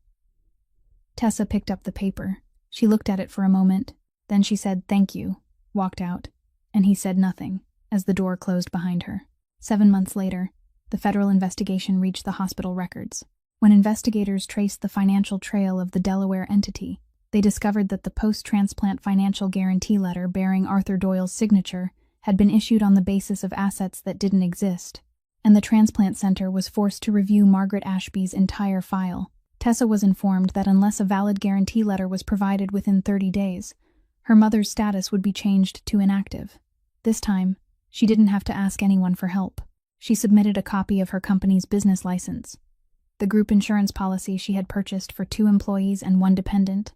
Tessa picked up the paper. She looked at it for a moment. Then she said thank you, walked out, and he said nothing as the door closed behind her. 7 months later, the federal investigation reached the hospital records. When investigators traced the financial trail of the Delaware entity, they discovered that the post-transplant financial guarantee letter bearing Arthur Doyle's signature had been issued on the basis of assets that didn't exist, and the transplant center was forced to review Margaret Ashby's entire file. Tessa was informed that unless a valid guarantee letter was provided within 30 days, her mother's status would be changed to inactive. This time, she didn't have to ask anyone for help. She submitted a copy of her company's business license, the group insurance policy she had purchased for 2 employees and 1 dependent,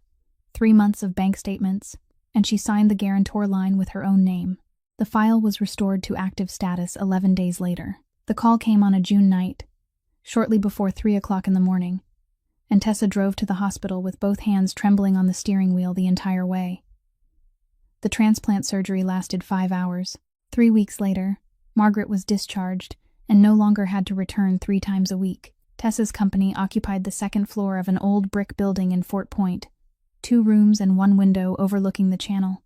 3 months of bank statements, and she signed the guarantor line with her own name. The file was restored to active status 11 days later. The call came on a June night, shortly before 3 o'clock in the morning, and Tessa drove to the hospital with both hands trembling on the steering wheel the entire way. The transplant surgery lasted 5 hours. 3 weeks later, Margaret was discharged and no longer had to return 3 times a week. Tessa's company occupied the second floor of an old brick building in Fort Point, 2 rooms and 1 window overlooking the channel.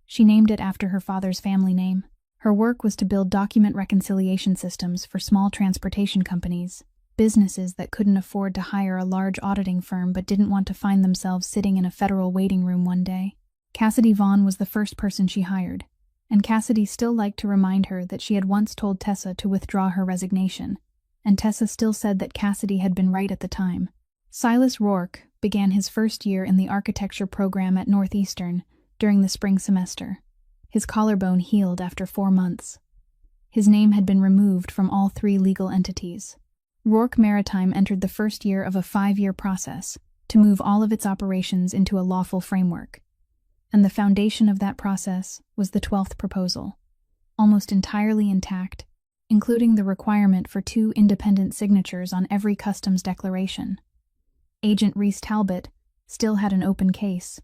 She named it after her father's family name. Her work was to build document reconciliation systems for small transportation companies, businesses that couldn't afford to hire a large auditing firm but didn't want to find themselves sitting in a federal waiting room one day. Cassidy Vaughn was the first person she hired, and Cassidy still liked to remind her that she had once told Tessa to withdraw her resignation, and Tessa still said that Cassidy had been right at the time. Silas Rourke began his first year in the architecture program at Northeastern during the spring semester. His collarbone healed after 4 months. His name had been removed from all 3 legal entities. Rourke Maritime entered the first year of a 5-year process to move all of its operations into a lawful framework. And the foundation of that process was the 12th proposal, almost entirely intact, including the requirement for 2 independent signatures on every customs declaration. Agent Reese Talbot still had an open case,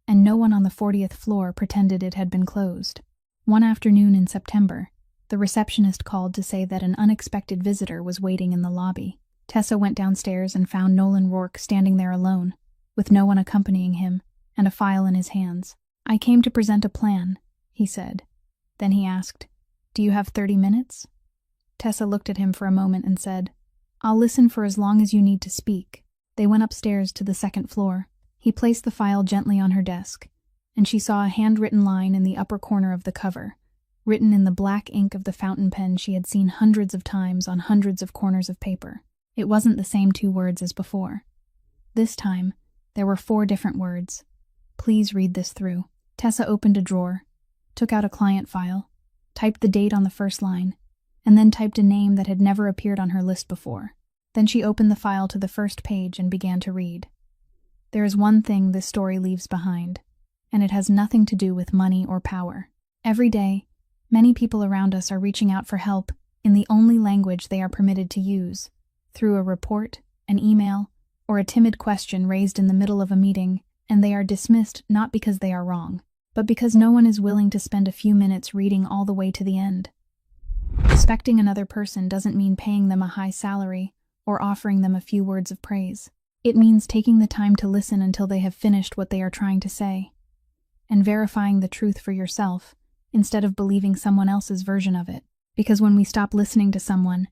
and no one on the 40th floor pretended it had been closed. One afternoon in September, the receptionist called to say that an unexpected visitor was waiting in the lobby. Tessa went downstairs and found Nolan Rourke standing there alone, with no one accompanying him, and a file in his hands. "I came to present a plan," he said. Then he asked, "Do you have 30 minutes?" Tessa looked at him for a moment and said, "I'll listen for as long as you need to speak." They went upstairs to the 2nd floor. He placed the file gently on her desk, and she saw a handwritten line in the upper corner of the cover, written in the black ink of the fountain pen she had seen hundreds of times on hundreds of corners of paper. It wasn't the same 2 words as before. This time, there were 4 different words. "Please read this through." Tessa opened a drawer, took out a client file, typed the date on the first line, and then typed a name that had never appeared on her list before. Then she opened the file to the first page and began to read. There is one thing this story leaves behind, and it has nothing to do with money or power. Every day, many people around us are reaching out for help in the only language they are permitted to use, through a report, an email, or a timid question raised in the middle of a meeting, and they are dismissed not because they are wrong, but because no one is willing to spend a few minutes reading all the way to the end. Respecting another person doesn't mean paying them a high salary or offering them a few words of praise. It means taking the time to listen until they have finished what they are trying to say, and verifying the truth for yourself instead of believing someone else's version of it. Because when we stop listening to someone,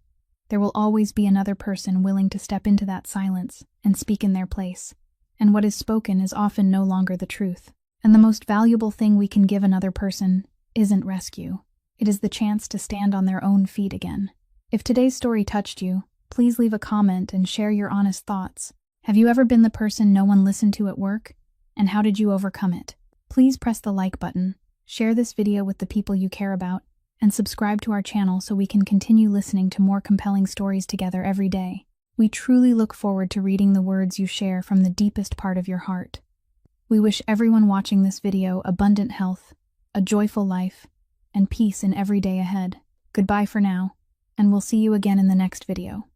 there will always be another person willing to step into that silence and speak in their place, and what is spoken is often no longer the truth. And the most valuable thing we can give another person isn't rescue. It is the chance to stand on their own feet again. If today's story touched you, please leave a comment and share your honest thoughts. Have you ever been the person no one listened to at work? And how did you overcome it? Please press the like button, share this video with the people you care about, and subscribe to our channel so we can continue listening to more compelling stories together every day. We truly look forward to reading the words you share from the deepest part of your heart. We wish everyone watching this video abundant health, a joyful life, and peace in every day ahead. Goodbye for now, and we'll see you again in the next video.